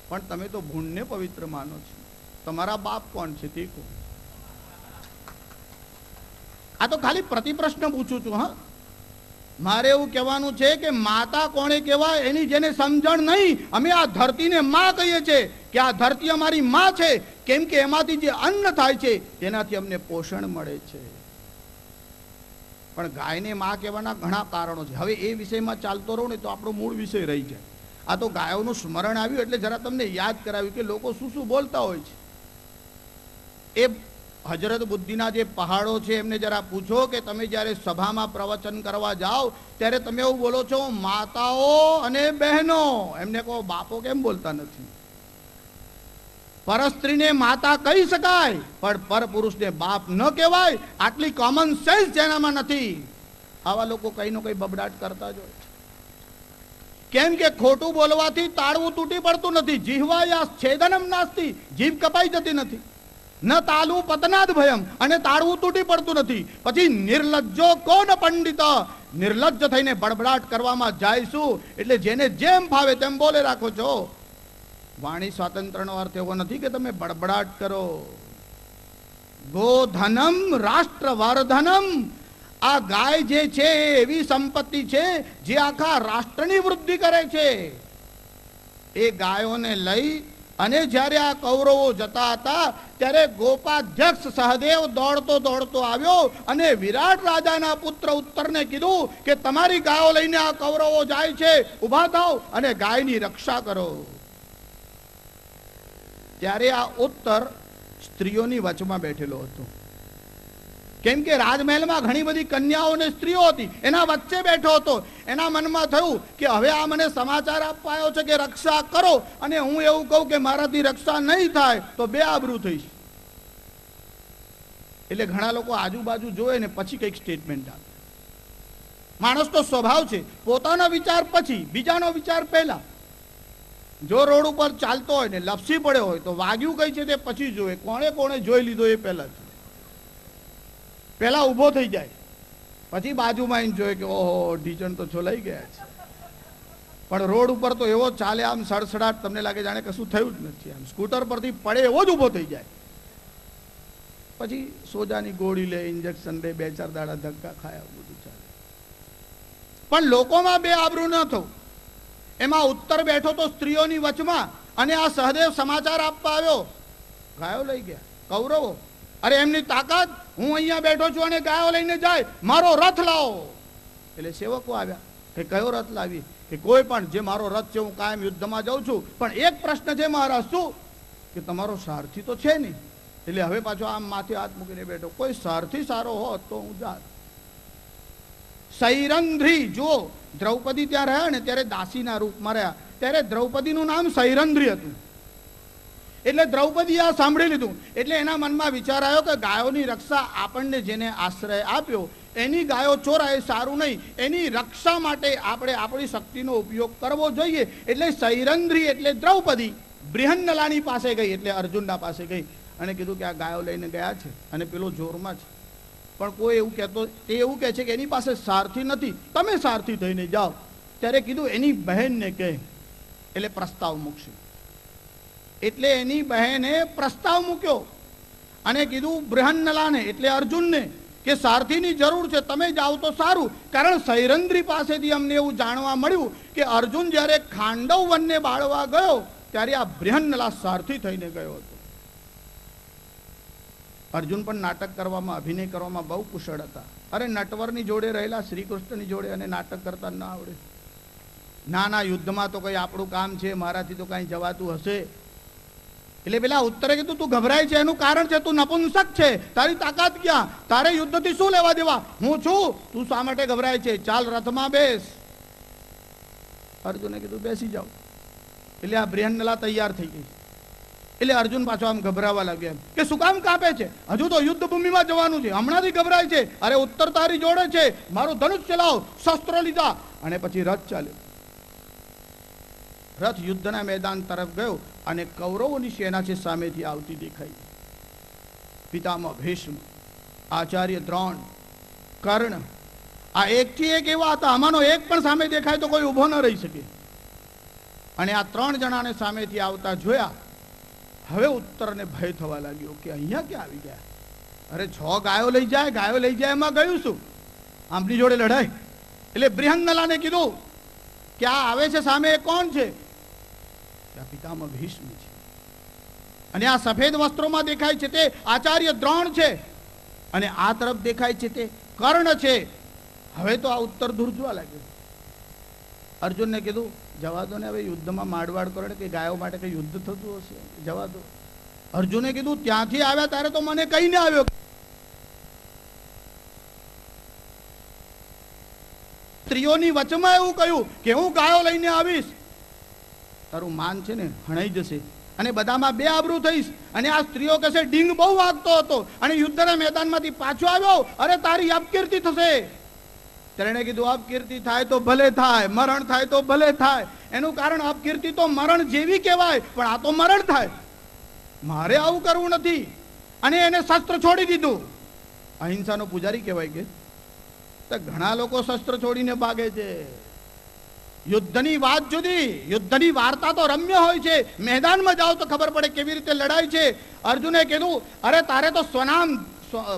પણ તમે તો ભૂંડને પવિત્ર માનો છો. તમારા બાપ કોણ છે તે કહો. આ તો ખાલી પ્રતિપ્રશ્ન પૂછું છું. હા, મારે એવું કહેવાનું છે કે માતા કોણે કહેવાય એની જેને સમજણ નહીં, અમે આ ધરતીને માં કહીએ છીએ કે આ ધરતી અમારી માં છે, કેમ કે એમાંથી જે અન્ન થાય છે તેનાથી અમને પોષણ મળે છે. પણ ગાયને માં કહેવાના ઘણા કારણો છે. હવે એ વિષયમાં ચાલતો રહું ને તો આપણો મૂળ વિષય રહી જાય. આ તો ગાયોનું સ્મરણ આવ્યું એટલે જરા તમને યાદ કરાવ્યું કે લોકો શું શું બોલતા હોય છે. એ હજરત બુદ્ધિના જે પહાડો છે એમને જરા પૂછો કે તમે જ્યારે સભામાં પ્રવચન કરવા જાઓ ત્યારે તમે એવું બોલો છો માતાઓ અને બહેનો, એમને કહો બાપો કેમ બોલતા નથી? પરસ્ત્રીને માતા કહી શકાય પણ પરપુરુષને બાપ ન કહેવાય. આટલી કોમન સેન્સ જેનામાં નથી. આવા લોકો કઈ નો કઈ બબડાટ કરતા જ હોય. કેમ કે ખોટું બોલવાથી તાળવું તૂટી પડતું નથી. જીહવાયા છેદનમ નાસ્તિ, જીભ કપાઈ જતી નથી. ન તાલવું પતનાદ ભયમ, અને તાળવું તૂટી પડતું નથી. પછી નિર્લજ્જો કોન પંડિત, નિર્લજ્જ થઈને બડબડાટ કરવામાં જાયશું એટલે જેને જેમ ફાવે તેમ બોલે રાખો છો. વાણી સ્વાતંત્ર્યનો અર્થ એવો નથી કે તમે બડબડાટ કરો. ગોધનમ રાષ્ટ્રવર્ધનમ, આ ગાય જે છે એવી સંપત્તિ છે જે આખા રાષ્ટ્રની વૃદ્ધિ કરે છે. એ ગાયોને લઈ અને જ્યારે આ કૌરવો જતા હતા ત્યારે ગોપાધ્યક્ષ સહદેવ દોડતો દોડતો આવ્યો અને વિરાટ રાજાના પુત્ર ઉત્તરને કીધું કે તમારી ગાયો લઈને આ કૌરવો જાય છે, ઊભા થાઓ અને ગાયની રક્ષા કરો. ત્યારે આ ઉત્તર સ્ત્રીઓની વચમાં બેઠેલો હતો. કેમ કે રાજમહેલમાં ઘણી બધી કન્યાઓ અને સ્ત્રીઓ હતી, એના વચ્ચે બેઠો હતો. એના મનમાં થયું કે હવે આ મને સમાચાર આપવા આવ્યો છે કે રક્ષા કરો, અને હું એવું કહું કે મારાથી રક્ષા નહીં થાય તો બે આબરૂ થઈશ. એટલે ઘણા લોકો આજુબાજુ જોવે ને પછી કંઈક સ્ટેટમેન્ટ આપે. માણસનો સ્વભાવ છે પોતાનો વિચાર પછી, બીજાનો વિચાર પહેલા. જો રોડ ઉપર ચાલતો હોય ને લપસી પડ્યો હોય તો વાગ્યું કઈ છે તે પછી જોવે, કોણે કોણે જોઈ લીધો એ પહેલા. પેલા ઊભો થઈ જાય, પછી બાજુમાં આવીને જોઈએ કે ઓહો ઢીચણ તો છોલાઈ ગયા છે. પણ રોડ ઉપર તો એવો ચાલે આમ સડસડાટ, તમને લાગે જાણે કશું થયું જ નથી. આમ સ્કૂટર પરથી પડે એવો જ ઊભો થઈ જાય. પછી સોજાની ગોળી લે, ઇન્જેક્શન લે, 2-4 દાડા ધક્કા ખાય, બધું ચાલે. પણ લોકોમાં બે આબરૂ ન થવું. એમાં ઉત્તર બેઠો તો સ્ત્રીઓની વચમાં, અને આ સહદેવ સમાચાર આપવા આવ્યો ગાયો લઈ ગયા કૌરવો. અરે એમની તાકાત, હું અહીંયા બેઠો છું અને ગાયો લઈને જાય, મારો રથ લાવો. એટલે સેવકો આવ્યા કે કયો રથ લાવી? કે કોઈ પણ, જે મારો રથ છે, હું કાયમ યુદ્ધમાં જાઉં છું, પણ એક પ્રશ્ન છે મહારાજ. શું? કે તમારો સારથી તો છે નહીં. એટલે હવે પાછો આમ માથે હાથ મૂકીને બેઠો. કોઈ સારથી સારો હોત તો હું જાત. સૈરંધ્રી, જો દ્રૌપદી ત્યાં રહ્યા ને ત્યારે દાસીના રૂપમાં રહ્યા, ત્યારે દ્રૌપદીનું નામ સૈરંધ્રી હતું. એટલે દ્રૌપદી આ સાંભળી લીધું એટલે એના મનમાં વિચાર આવ્યો કે ગાયોની રક્ષા આપણને જેને આશ્રય આપ્યો એની ગાયો ચોરાય સારું નહીં. એની રક્ષા માટે આપણે આપણી શક્તિનો ઉપયોગ કરવો જોઈએ. એટલે સૈરંધ્રી એટલે દ્રૌપદી બૃહન્નલાની પાસે ગઈ, એટલે અર્જુનના પાસે ગઈ અને કીધું કે આ ગાયો લઈને ગયા છે અને પેલો જોરમાં છે, પણ કોઈ એવું કહેતો, તે એવું કહે છે કે એની પાસે સારથી નથી, તમે સારથી થઈને જાઓ. ત્યારે કીધું એની બહેનને કહે એટલે પ્રસ્તાવ મૂકશે. એટલે એની બહેને પ્રસ્તાવ મૂક્યો અને કીધું બૃહન્નલાને એટલે અર્જુનને કે સારથીની જરૂર છે, તમે જાઓ તો સારું. કારણ સૈરંધ્રી પાસેથી અમને એવું જાણવા મળ્યું કે અર્જુન જ્યારે ખાંડવ વનને બાળવા ગયો ત્યારે આ બૃહન્નલા સારથી થઈને ગયો હતો. અર્જુન પણ નાટક કરવામાં, અભિનય કરવામાં બહુ કુશળ હતા. અરે નટવરની જોડે રહેલા શ્રી કૃષ્ણની જોડે અને નાટક કરતા ના આવડે? નાના યુદ્ધમાં તો કઈ આપણું કામ છે, મારાથી તો કઈ જવાતું હશે. એટલે પેલા ઉત્તરે કીધું તું ગભરાય છે એનું કારણ છે તું નપુંસક છે, તારી તાકાત ક્યાં? તારે યુદ્ધથી શું લેવા દેવા? હું છું, તું શા માટે ગભરાય છે? ચાલ રથમાં બેસ. અર્જુને કીધું બેસી જાઓ. એટલે આ બૃહન્નલા તૈયાર થઈ ગઈ. એટલે અર્જુન પાછો આમ ગભરાવા લાગ્યા કે શું કામ કાપે છે? હજુ તો યુદ્ધ ભૂમિમાં જવાનું છે, હમણાંથી ગભરાય છે. અરે ઉત્તર તારી જોડે છે, મારું ધનુષ ચલાવો. શસ્ત્રો લીધા અને પછી રથ ચાલ્યો. રથ યુદ્ધના મેદાન તરફ ગયો અને કૌરવોની સેના છે સામેથી આવતી દેખાઈ. પિતામહ ભીષ્મ, આચાર્ય દ્રોણ, કર્ણ, આ એકથી એક એવા હતા, આમાંનો એક પણ સામે દેખાય તો કોઈ ઊભો ન રહી શકે. અને આ 3 જણાને સામેથી આવતા જોયા. હવે ઉત્તરને ભય થવા લાગ્યો કે અહીંયા ક્યાં આવી ગયા? અરે 6 ગાયો લઈ જાય, ગાયો લઈ જાય, એમાં ગયું શું? આમની જોડે લડાય? એટલે બૃહન્નલાને કીધું કે આ આવે છે સામે એ કોણ છે? પિતામહ ભીષ્મ છે. અને આ સફેદ વસ્ત્રોમાં દેખાય છે તે આચાર્ય દ્રોણ છે, અને આ તરફ દેખાય છે તે કર્ણ છે. હવે તો આ ઉત્તર ધ્રુજવા લાગ્યો. અર્જુનને કીધું જવા દો ને, હવે યુદ્ધમાં માડવાડ કરો કે ગાયો માટે કઈ યુદ્ધ થતું હશે, જવા દો. અર્જુને કીધું ત્યાંથી આવ્યા ત્યારે તો મને કહીને આવ્યો. સ્ત્રીઓની વચમાં એવું કહ્યું કે હું ગાયો લઈને આવીશ, તારું માન છે ને હણાઈ જશે અને બધામાં બે આબરૂ થઈશ. અને આ સ્ત્રીઓ કહેશે ડીંગ બહુ વાગતો હતો અને યુદ્ધના મેદાનમાંથી પાછો આવ્યો, અરે તારી અપકીર્તિ થશે. તેણે કીધું અપકીર્તિ થાય તો ભલે થાય, મરણ થાય તો ભલે થાય. એનું કારણ અપકીર્તિ તો મરણ જેવી કહેવાય, પણ આ તો મરણ થાય. મારે આવું કરવું નથી. અને એને શસ્ત્ર છોડી દીધું. અહિંસાનો પૂજારી કહેવાય કે ઘણા લોકો શસ્ત્ર છોડીને ભાગે છે. યુદ્ધની વાત જુદી, યુદ્ધની વાર્તા તો રમ્ય હોય છે. મેદાનમાં જાઓ તો ખબર પડે કેવી રીતે લડાય છે. અર્જુને કીધું અરે તારે તો સ્વનામ,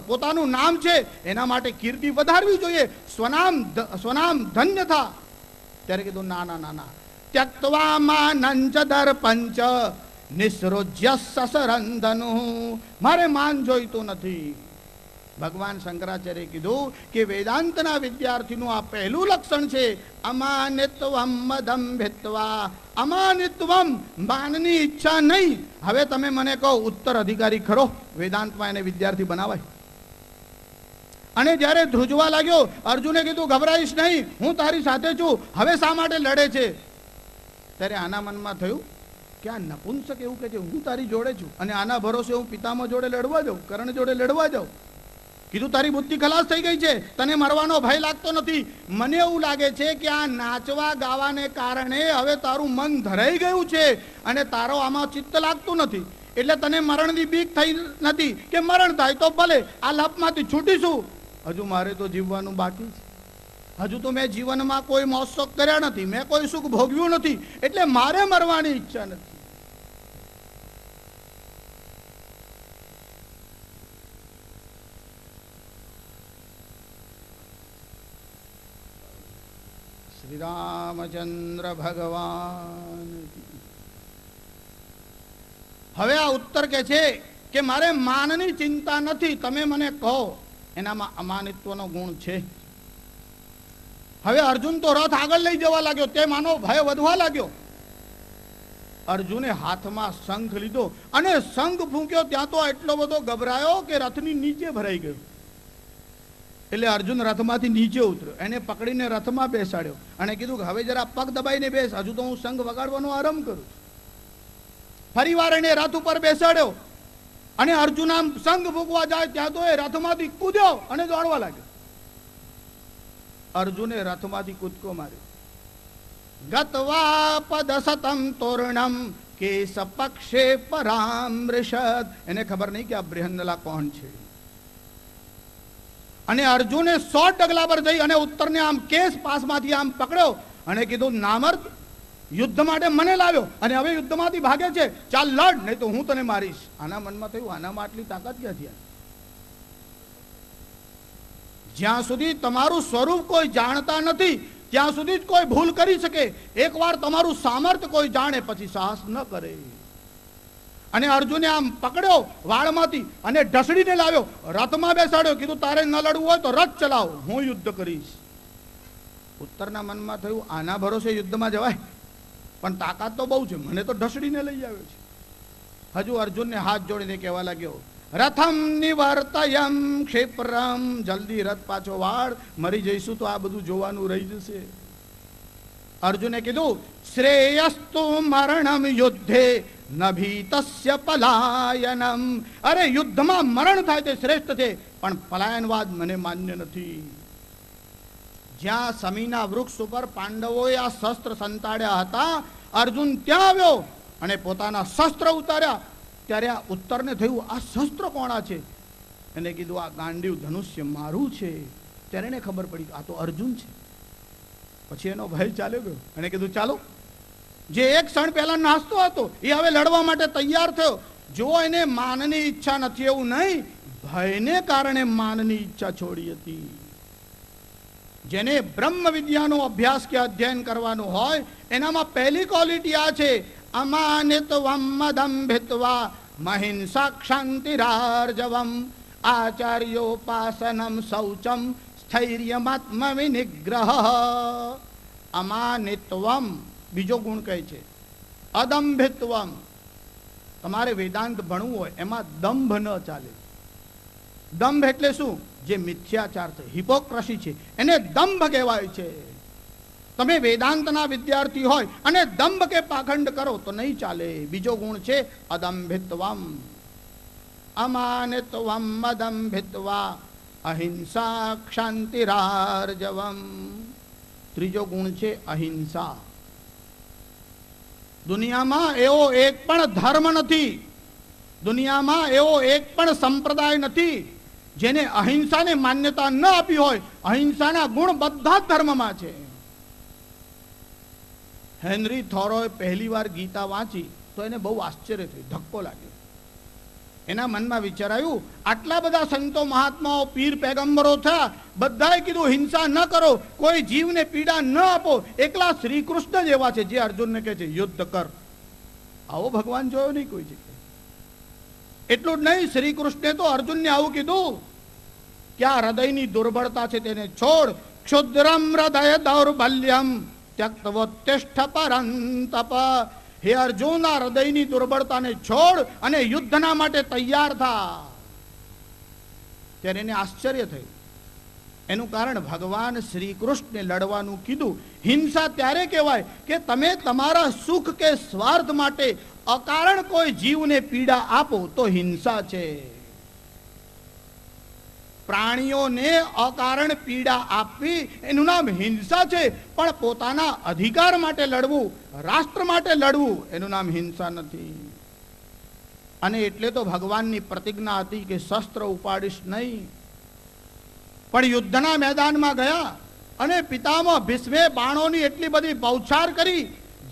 પોતાનું નામ છે એના માટે કીર્તિ વધારવી જોઈએ, સ્વનામ ધન્ય થા. ત્યારે કીધું ના ના ના ના, ત્યક્ત્વા માનંચ દર્પંચ નિસૃજ્ય સસરંધનુ, મારે માન જોઈતું નથી. ભગવાન શંકરાચાર્ય કીધું કે વેદાંતના વિદ્યાર્થીનું આ પહેલું લક્ષણ છે, અમાનિત્વમ મદંભિત્વા. અમાનિત્વમ, માનની ઈચ્છા નહીં. હવે તમે મને કહો ઉત્તર અધિકારી ખરો વેદાંતમાં એને વિદ્યાર્થી બનાવાય? અને જ્યારે ધ્રુજવા લાગ્યો, અર્જુને કીધું ગભરાઈશ નહીં, હું તારી સાથે છું. હવે શા માટે લડે છે? ત્યારે આના મનમાં થયું કે આ નપુંસક એવું કહે છે હું તારી જોડે છું, અને આના ભરોસે હું પિતામહ જોડે લડવા જાઉં, કર્ણ જોડે લડવા જાઉં. કીધું તારી બુદ્ધિ ખલાસ થઈ ગઈ છે, તને મરવાનો ભય લાગતો નથી. મને એવું લાગે છે કે આ નાચવા ગાવાને કારણે હવે તારું મન ધરાઈ ગયું છે અને તારો આમાં ચિત્ત લાગતું નથી. એટલે તને મરણની બીક થઈ નથી કે મરણ થાય તો ભલે, આ લપમાંથી છૂટીશું. હજુ મારે તો જીવવાનું બાકી છે. હજુ તો મેં જીવનમાં કોઈ મોજશોખ કર્યા નથી, મેં કોઈ સુખ ભોગવ્યું નથી, એટલે મારે મરવાની ઈચ્છા નથી. શ્રી રામચંદ્ર ભગવાન. હવે આ ઉત્તર કે છે કે મારે માનની ચિંતા નથી, તમે મને કહો. એનામાં અમાનિત્વનો ગુણ છે. હવે અર્જુન તો રથ આગળ લઈ જવા લાગ્યો, તે માનો ભય વધવા લાગ્યો. અર્જુને હાથમાં શંખ લીધો અને શંખ ફૂંક્યો. ત્યાં તો એટલો બધો ગભરાયો કે રથની નીચે ભરાઈ ગયો. એટલે અર્જુન રથમાંથી નીચે ઉતર્યો, એને પકડીને રથમાં બેસાડ્યો અને કીધું કે હવે જરા પગ દબાઈને બેસ, હજુ તો હું શંખ વગાડવાનો આરંભ કરું. ફરી વાર એને રથ ઉપર બેસાડ્યો અને અર્જુન આમ શંખ ફૂંકવા જાય ત્યાં તો એ રથમાંથી કૂદ્યો અને દોડવા લાગ્યો. અર્જુને રથમાંથી કૂદકો માર્યો. ગત્વા પદસતમ તોરણમ કેશ પક્ષે પરામૃષદ. એને ખબર નહીં કે આ બૃહન્નલા કોણ છે. અને અર્જુને 100 ડગલા પર જઈ અને ઉત્તરને આમ કેસ પાસમાંથી આમ પકડ્યો અને કીધું નામર્દ, યુદ્ધ માટે મને લાવ્યો અને હવે યુદ્ધમાંથી ભાગે છે, ચાલ લડ, નહીં તો હું તને મારીશ. આના મનમાં થયું આનામાં આટલી તાકાત ક્યાંથી આવી? જ્યાં સુધી તમારું સ્વરૂપ કોઈ જાણતા નથી ત્યાં સુધી જ કોઈ ભૂલ કરી શકે. એકવાર તમારું સામર્થ્ય કોઈ જાણે પછી સાહસ ન કરે. અને અર્જુને આમ પકડ્યો વાળમાંથી અને ઢસડીને લાવ્યો, રથમાં બેસાડ્યો. કીધું તારે ન લડવું હોય તો રથ ચલાવ, હું યુદ્ધ કરીશ. ઉત્તરના મનમાં થયું આના ભરોસે યુદ્ધમાં જવાય, પણ તાકાત તો બહુ છે, મને તો ઢસડીને લઈ આવ્યો છે. હજુ અર્જુનને હાથ જોડીને કહેવા લાગ્યો રથમ નિવર્તયમ ક્ષિપ્રમ, જલ્દી રથ પાછો વાળ, મરી જઈશું તો આ બધું જોવાનું રહી જશે. અર્જુને કીધું શ્રેયસ્તુ મરણમ યુદ્ધે નભીતસ્ય પલાયનમ. અરે યુદ્ધમાં મરણ થાય તે શ્રેષ્ઠ છે, પણ પલાયનવાદ મને માન્ય નથી. જ્યાં સમીના વૃક્ષ ઉપર પાંડવોએ આ શસ્ત્ર સંતાડ્યા હતા, અર્જુન ત્યાં આવ્યો અને પોતાના શસ્ત્ર ઉતાર્યા. ત્યારે આ ઉત્તરને થયું આ શસ્ત્ર કોણા છે? એને કીધું આ ગાંડીવ ધનુષ્ય મારું છે. ત્યારે એને ખબર પડી આ તો અર્જુન છે. પછી એનો ભય ચાલ્યો ગયો અને કીધું ચાલો. જે એક ક્ષણ પહેલા નાસ્તો હતો એ હવે લડવા માટે તૈયાર થયો. જો એને માનની ઈચ્છા નથી એવું નહીં, ભયને કારણે માનની ઈચ્છા છોડી હતી. જેને બ્રહ્મ વિદ્યાનો અભ્યાસ કે અધ્યયન કરવાનું હોય એનામાં પહેલી ક્વોલિટી આ છે, અમાનિત્વમ મદંભિત્વા મહિંસા ક્ષાંતિરાર્જવમ આચાર્યોપાસનમ શૌચમ સ્થૈર્યમાત્મ વિનિગ્રહ. અમાનિત્વમ બીજો ગુણ કહે છે. અદંભિત્વમ, તમારે વેદાંત ભણવું હોય એમાં દંભ ન ચાલે. દંભ એટલે શું? જે મિથ્યાચાર છે, હિપોક્રસી છે, એને દંભ કહેવાય છે. તમે વેદાંતના વિદ્યાર્થી હોય અને દંભ કે પાખંડ કરો તો નહીં ચાલે. બીજો ગુણ છે અદંભિત્વમ. અમાનિત્વમ મદંભિત્વા અહિંસા ક્ષાંતિરાર્જવમ. ત્રીજો ગુણ છે અહિંસા. દુનિયામાં એવો એક પણ ધર્મ નથી, દુનિયામાં એવો એક પણ સંપ્રદાય નથી જેને અહિંસાને માન્યતા ન આપી હોય. અહિંસાના ગુણ બધા જ ધર્મમાં છે. હેનરી થોરોએ પહેલી વાર ગીતા વાંચી તો એને બહુ આશ્ચર્ય થયું, ધક્કો લાગ્યો. એના મનમાં વિચારાયું, આટલા બધા સંતો મહાત્માઓ પીર પેગંબરો થયા, બધાએ કીધું હિંસા ન કરો, કોઈ જીવને પીડા ન આપો. એકલા શ્રી કૃષ્ણ જ એવા છે જે અર્જુનને કહે છે યુદ્ધ કર. આવો ભગવાન જોયો નહીં કોઈ જગ્યાએ. એટલું જ નહીં, શ્રી કૃષ્ણે તો અર્જુનને આવું કીધું કે આ હૃદયની દુર્બળતા છે તેને છોડ. ક્ષુદ્રમ હૃદય દૌર્બલ્યમ ત્યક્તવોત્તિષ્ઠ પરંતપ. હે અર્જુન, આ હૃદયની દુર્બળતાને છોડ અને યુદ્ધના માટે તૈયાર થા. ત્યારે એને આશ્ચર્ય થયું. એનું કારણ ભગવાન શ્રી કૃષ્ણે લડવાનું કીધું. હિંસા ત્યારે કહેવાય કે તમે તમારા સુખ કે સ્વાર્થ માટે અકારણ કોઈ જીવને પીડા આપો તો હિંસા છે. પ્રાણીઓને અકારણ પીડા આપવી એનું નામ હિંસા છે. પણ પોતાના અધિકાર માટે લડવું, રાષ્ટ્ર માટે લડવું, એનું નામ હિંસા નથી. અને એટલે તો ભગવાનની પ્રતિજ્ઞા હતી કે શસ્ત્ર ઉપાડીશ નહીં. પણ યુદ્ધના મેદાનમાં ગયા અને પિતામહ ભીષ્મે બાણોની એટલી બધી બૌછાર કરી,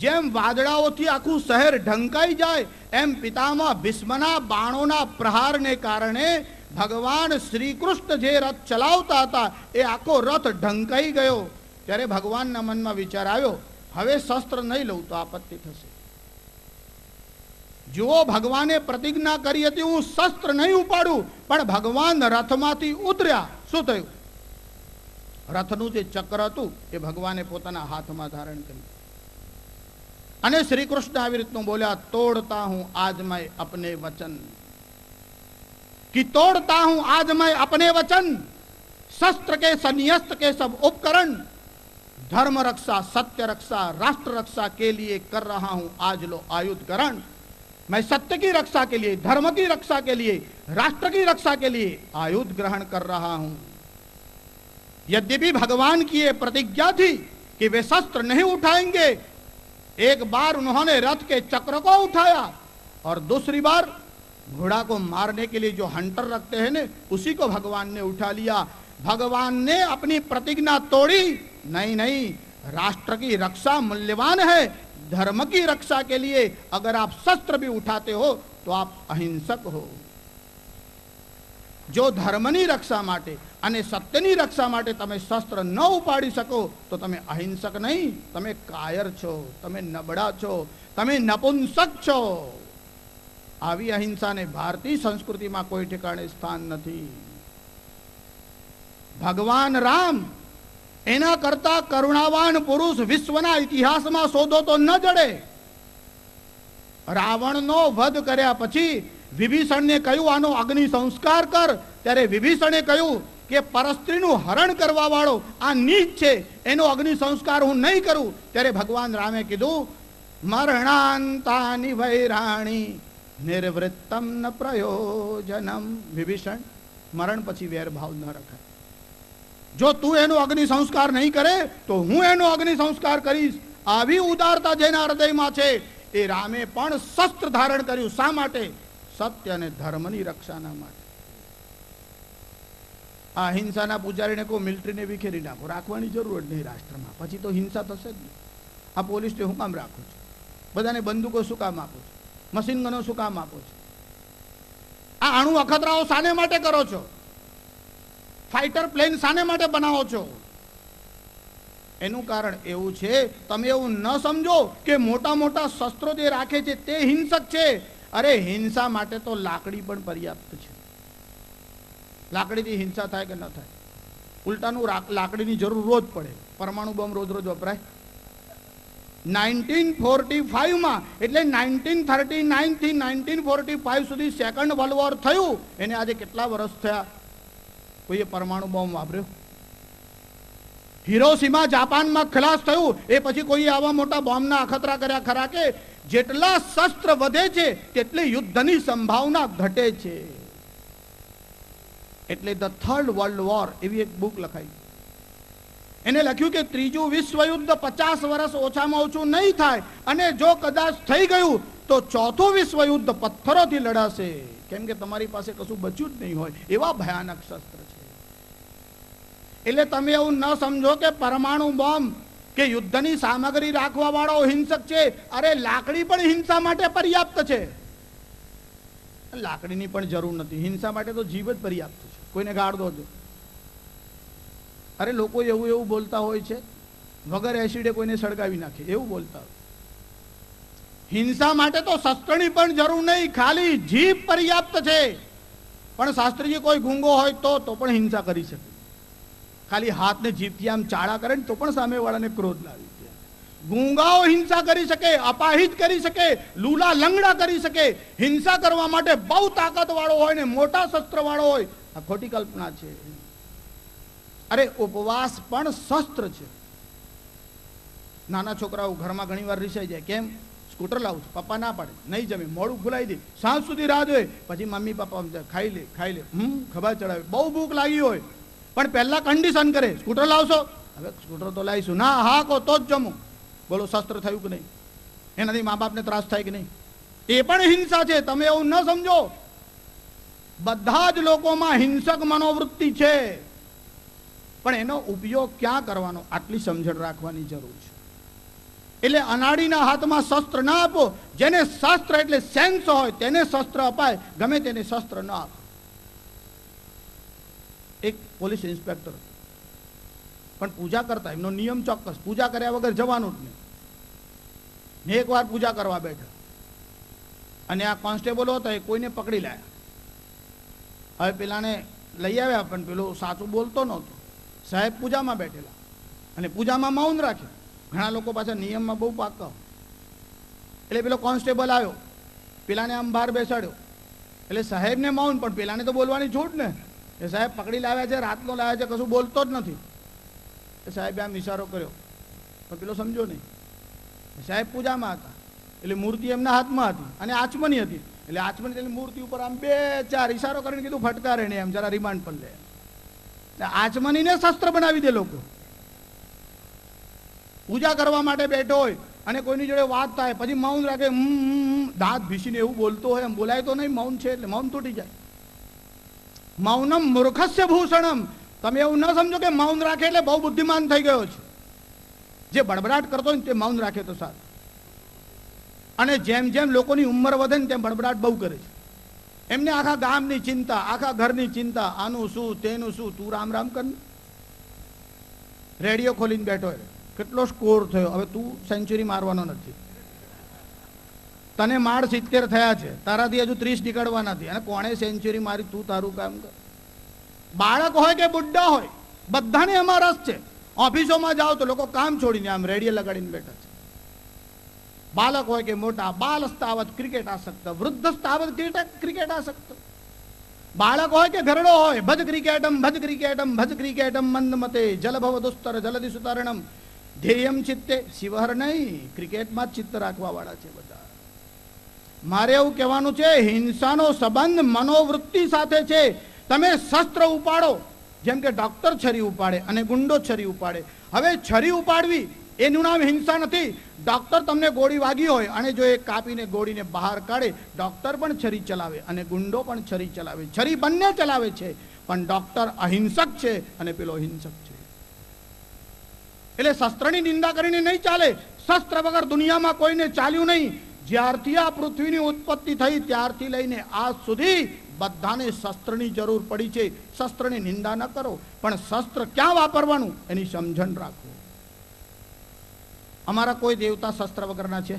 જેમ વાદળાઓથી આખું શહેર ઢંકાઈ જાય એમ પિતામહ ભીષ્મના બાણોના પ્રહારને કારણે ભગવાન શ્રી કૃષ્ણ જે રથ ચલાવતા હતા એ આખો રથ ઢંકાઈ ગયો. ત્યારે ભગવાનના મનમાં વિચાર આવ્યો, હવે શસ્ત્ર નહીં લઉં તો આપત્તિ થશે. જુઓ, ભગવાને પ્રતિજ્ઞા કરી હતી હું શસ્ત્ર નહીં ઉપાડું, પણ ભગવાન રથમાંથી ઉતર્યા. શું થયું? રથનું જે ચક્ર હતું એ ભગવાને પોતાના હાથમાં ધારણ કર્યું. અને શ્રી કૃષ્ણ આવી રીતનું બોલ્યા, તોડતા હું આજ મેં અપને વચન, कि तोड़ता हूं आज मैं अपने वचन, शस्त्र के संन्यस्त के सब उपकरण, धर्म रक्षा, सत्य रक्षा, राष्ट्र रक्षा के लिए कर रहा हूं आज लो आयुध करण. मैं सत्य की रक्षा के लिए, धर्म की रक्षा के लिए, राष्ट्र की रक्षा के लिए आयुध ग्रहण कर रहा हूं. यद्यपि भगवान की ये प्रतिज्ञा थी कि वे शस्त्र नहीं उठाएंगे. एक बार उन्होंने रथ के चक्र को उठाया और दूसरी बार घोड़ा को मारने के लिए जो हंटर रखते हैं ने उसी को भगवान ने उठा लिया. भगवान ने अपनी प्रतिज्ञा तोड़ी. नहीं नहीं, राष्ट्र की रक्षा मूल्यवान है. धर्म की रक्षा के लिए अगर आप शस्त्र भी उठाते हो तो आप अहिंसक हो. जो धर्मनी रक्षा माटे અને સત્યની રક્ષા માટે તમે શસ્ત્ર ન ઉપાડી શકો તો તમે અહિંસક નહીં, તમે કાયર છો, તમે નબળા છો, તમે નપુંસક છો. આવી અહિંસાને ભારતીય સંસ્કૃતિમાં કોઈ ઠેકાણે સ્થાન નથી. ભગવાન રામ એના કરતા કરુણાવાન પુરુષ વિશ્વના ઇતિહાસમાં શોધો તો ન જડે. રાવણનો વધ કર્યા પછી વિભીષણને કહ્યું આનો અગ્નિ સંસ્કાર કર. ત્યારે વિભીષણે કહ્યું કે પરસ્ત્રીનું હરણ કરવા વાળો આ નીચ છે, એનો અગ્નિ સંસ્કાર હું નહીં કરું. ત્યારે ભગવાન રામે કીધું, મરણાંતાની વૈરાણી નિર્વૃત્તમ ન પ્રયોજનમ. વિભીષણ, મરણ પછી વેરભાવ ન રખાય. જો તું એનો અગ્નિ સંસ્કાર નહીં કરે તો હું એનો અગ્નિ સંસ્કાર કરીશ. આવી ઉદારતા જેના હૃદયમાં છે એ રામે પણ શસ્ત્ર ધારણ કર્યું. શા માટે? સત્ય અને ધર્મની રક્ષાના માટે. આ હિંસાના પૂજારીને કહો મિલિટરીને વિખેરી નાખો, રાખવાની જરૂર જ નહીં રાષ્ટ્રમાં, પછી તો હિંસા થશે જ નહીં. આ પોલીસને હું કામ રાખું છું? બધાને બંદૂકો શું કામ આપું છું? મશીન ગનો શું કામ આપો છો? આ અણુ અખતરાઓ શાને માટે કરો છો? ફાઇટર પ્લેન શાને માટે બનાવો છો? એનું કારણ એવું છે, તમે એવું ન સમજો કે મોટા મોટા શસ્ત્રો જે રાખે છે તે હિંસક છે. અરે હિંસા માટે તો લાકડી પણ પર્યાપ્ત છે. લાકડીથી હિંસા થાય કે ન થાય? ઉલટાનું લાકડીની જરૂર રોજ પડે. પરમાણુ બોમ્બ રોજ રોજ વપરાય. 1945માં એટલે 1939 થી 1945 સુધી સેકન્ડ વર્લ્ડ વોર થયું. એને આજે કેટલા વર્ષ થયા? કોઈએ પરમાણુ બોમ્બ વાપર્યો? હિરોશીમા જાપાનમાં ખલાસ થયું એ પછી કોઈ આવા મોટા બોમ્બના અખતરા કર્યા ખરા? કે જેટલા શસ્ત્ર વધે છે તેટલી યુદ્ધની સંભાવના ઘટે છે. એટલે ધ થર્ડ વર્લ્ડ વોર એવી એક બુક લખાઈ. એને લખ્યું કે ત્રીજું વિશ્વયુદ્ધ 50 વર્ષ ઓછામાં ઓછું નહીં થાય, અને જો કદાચ થઈ ગયું તો ચોથું વિશ્વયુદ્ધ પથ્થરોથી લડાશે, કેમ કે તમારી પાસે કશું બચ્યું જ નહીં હોય એવા ભયાનક શસ્ત્ર છે. એટલે તમે એવું ન સમજો કે પરમાણુ બોમ્બ કે યુદ્ધની સામગ્રી રાખવા વાળો હિંસક છે. અરે લાકડી પણ હિંસા માટે પર્યાપ્ત છે. લાકડીની પણ જરૂર નથી. હિંસા માટે તો જીવ જ પર્યાપ્ત છે. કોઈને ગાળ દો છો. અરે લોકો એવું બોલતા હોય છે, વગર એસિડે કોઈને સળગાવી નાખે એવું બોલતા હોય. હિંસા માટે તો શસ્ત્રની પણ જરૂર નહીં, ખાલી જીભ પર્યાપ્ત છે. પણ શાસ્ત્રીજી કોઈ ગુંગો હોય તો પણ હિંસા કરી શકે. ખાલી હાથને જીભથી આમ ચાળા કરે ને તો પણ સામેવાળાને ક્રોધ લાવી દે. ગુંગાઓ હિંસા કરી શકે, અપાહિત કરી શકે, લૂલા લંગડા કરી શકે. હિંસા કરવા માટે બહુ તાકાત વાળો હોય ને મોટા શસ્ત્ર વાળો હોય, આ ખોટી કલ્પના છે. અરે ઉપવાસ પણ શસ્ત્ર છે. નાના છોકરાઓ ઘરમાં ઘણી વાર રીસાઈ જાય, કેમ? સ્કૂટર લાવું છું, પપ્પા ના પાડે, નહીં જમે, મોડું ભૂલાઈ દે, સાંજ સુધી રાહ જોઈએ, પછી મમ્મી પપ્પા ખાઈ લે ખભા ચડાવે. બહુ ભૂખ લાગી હોય પણ પહેલા કન્ડિશન કરે, સ્કૂટર લાવશો? હવે સ્કૂટર તો લાવીશું. ના, હા કહો તો જ જમું. બોલો શસ્ત્ર થયું કે નહીં? એનાથી મા બાપને ત્રાસ થાય કે નહીં? એ પણ હિંસા છે. તમે એવું ન સમજો. બધા જ લોકોમાં હિંસક મનોવૃત્તિ છે, પણ એનો ઉપયોગ ક્યાં કરવાનો આટલી સમજણ રાખવાની જરૂર છે. એટલે અનાડીના હાથમાં શસ્ત્ર ના આપો. જેને શસ્ત્ર એટલે સેન્સ હોય તેને શસ્ત્ર અપાય, ગમે તેને શસ્ત્ર ન આપો. એક પોલીસ ઇન્સ્પેક્ટર પણ પૂજા કરતા, એમનો નિયમ ચોક્કસ, પૂજા કર્યા વગર જવાનું જ નહીં. એકવાર પૂજા કરવા બેઠા અને આ કોન્સ્ટેબલો હતા એ કોઈને પકડી લાયા. હવે પેલાને લઈ આવ્યા પણ પેલો સાચું બોલતો નહોતો. સાહેબ પૂજામાં બેઠેલા અને પૂજામાં મૌન રાખ્યું. ઘણા લોકો પાછા નિયમમાં બહુ પાકા. એટલે પેલો કોન્સ્ટેબલ આવ્યો, પેલાને આમ બહાર બેસાડ્યો. એટલે સાહેબને મૌન, પણ પેલાને તો બોલવાની છૂટ ને. એ સાહેબ પકડી લાવ્યા છે, રાતનો લાવ્યા છે, કશું બોલતો જ નથી. એ સાહેબે આમ ઇશારો કર્યો પણ પેલો સમજો નહીં. સાહેબ પૂજામાં હતા એટલે મૂર્તિ એમના હાથમાં હતી અને આચમની હતી. એટલે આચમની એટલે મૂર્તિ ઉપર આમ 2-4 ઇશારો કરીને કીધું ફટકારે ને એમ જરા રિમાન્ડ પર લે. આચમનીને શસ્ત્ર બનાવી દે લોકો. પૂજા કરવા માટે બેઠો હોય અને કોઈની જોડે વાત થાય, પછી મૌન રાખે, દાંત ભીસીને એવું બોલતો હોય. એમ બોલાય તો નહીં, મૌન છે એટલે મૌન તૂટી જાય. મૌનમ મૂર્ખસ્ય ભૂષણમ. તમે એવું ન સમજો કે મૌન રાખે એટલે બહુ બુદ્ધિમાન થઈ ગયો છે. જે બડબડાટ કરતો હોય તે મૌન રાખે તો સારું. અને જેમ જેમ લોકોની ઉંમર વધે ને તેમ બડબડાટ બહુ કરે છે. એમને આખા ગામની ચિંતા, આખા ઘરની ચિંતા, આનું શું તેનું શું. તું રામ રામ કર. રેડિયો ખોલીને બેઠો, કેટલો સ્કોર થયો, હવે તું સેન્ચુરી મારવાનો નથી. તને માળ 70 થયા છે, તારાથી હજુ 30 નીકળવાના નથી, અને કોણે સેન્ચુરી મારી? તું તારું કામ કર. બાળક હોય કે બુઢ્ઢા હોય, બધાને એમાં રસ છે. ઓફિસોમાં જાઓ તો લોકો કામ છોડીને આમ રેડિયો લગાડીને બેઠા છે. બાલક હોય કે મોટા, બાલ સ્થાવત ક્રિકેટ આસક્ત, વૃદ્ધ સ્થાવત ક્રિકેટ આસક્ત. બાળક હોય કે ઘરડો હોય, ભજ ક્રિકેટમ ભજ ક્રિકેટમ ભજ ક્રિકેટમ મંદ મતે જલભવ દુસ્તર જલધિ સુતરણમ ધ્યેયમ ચિત્તે શિવહર. નહીં, ક્રિકેટમાં જ ચિત્ત રાખવા વાળા છે બધા. મારે એવું કહેવાનું છે, હિંસાનો સંબંધ મનોવૃત્તિ સાથે છે. તમે શસ્ત્ર ઉપાડો, જેમ કે ડોક્ટર છરી ઉપાડે અને ગુંડો છરી ઉપાડે. હવે છરી ઉપાડવી એનું નામ હિંસા નથી. ડોક્ટર તમને ગોળી વાગી હોય અને જો એ કાપીને ગોળીને બહાર કાઢે, ડોક્ટર પણ છરી ચલાવે અને ગુંડો પણ છરી ચલાવે. છરી બંને ચલાવે છે, પણ ડોક્ટર અહિંસક છે અને પેલો હિંસક છે. એટલે શસ્ત્રની નિંદા કરીને નહીં ચાલે. શસ્ત્ર વગર દુનિયામાં કોઈને ચાલ્યું નહીં. જ્યારથી આ પૃથ્વીની ઉત્પત્તિ થઈ ત્યારથી લઈને આજ સુધી બધાને શસ્ત્રની જરૂર પડી છે. શસ્ત્રની નિંદા ન કરો, પણ શસ્ત્ર ક્યાં વાપરવાનું એની સમજણ રાખો. અમારા કોઈ દેવતા શસ્ત્ર વગરના છે?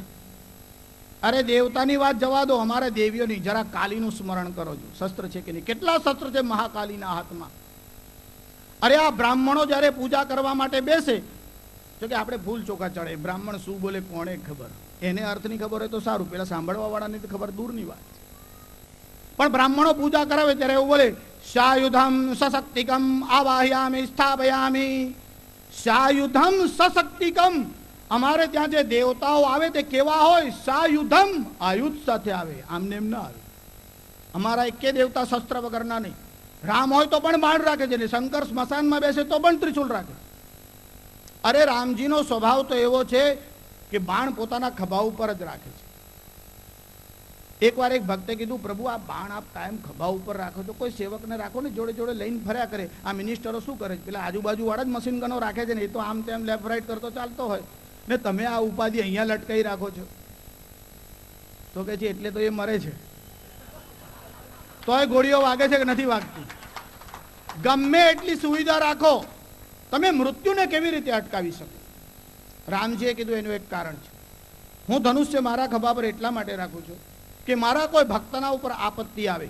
અરે દેવતાની વાત જવા દો, અમારા દેવીઓની જરા કાલીનું સ્મરણ કરો છો, શસ્ત્ર છે કે નહીં? કેટલા શસ્ત્ર છે મહાકાલીના હાથમાં? અરે આ બ્રાહ્મણો જ્યારે પૂજા કરવા માટે બેસે તો કે આપણે ફૂલ ચોખા ચડે, બ્રાહ્મણ શું બોલે કોણે ખબર? એને અર્થની ખબર હોય તો સારું, પેલા સાંભળવા વાળાની તો ખબર દૂરની વાત છે. પણ બ્રાહ્મણો પૂજા કરાવે ત્યારે એવું બોલે, શાયુધમ સશક્તિકમ આવાહયામિ સ્થાપયામિ. શાયુધમ સશક્તિકમ. અમારે ત્યાં જે દેવતાઓ આવે તે કેવા હોય? શાયુધમ, આયુધ સાથે આવે, આમને એમ ના આવે. અમારા એકે દેવતા શસ્ત્ર વગરના નહીં. રામ હોય તો પણ બાણ રાખે છે ને, શંકર સ્મશાનમાં બેસે તો પણ ત્રિશુલ રાખે. અરે રામજીનો સ્વભાવ તો એવો છે કે બાણ પોતાના ખભા ઉપર જ રાખે છે. એકવાર એક ભક્તે કીધું, પ્રભુ આ બાણ આપ કાયમ ખભા ઉપર રાખો તો કોઈ સેવકને રાખો ને, જોડે જોડે લઈને ફર્યા કરે. આ મિનિસ્ટરો શું કરે છે? પેલા આજુબાજુ વાળા જ મશીન ગનો રાખે છે ને, એ તો આમ તેમ લેફ્ટ રાઈટ કરતો ચાલતો હોય ને, તમે આ ઉપાધિ અહીંયા લટકાઈ રાખો છો. તો કે છે એટલે તો એ મરે છે, તોય ગોળીઓ વાગે છે કે નથી વાગતી? ગમે એટલી સુવિધા રાખો, તમે મૃત્યુને કેવી રીતે અટકાવી શકો? રામજીએ કીધું એનું એક કારણ છે. હું ધનુષ્ય મારા ખભા પર એટલા માટે રાખું છું કે મારા કોઈ ભક્તના ઉપર આપત્તિ આવે,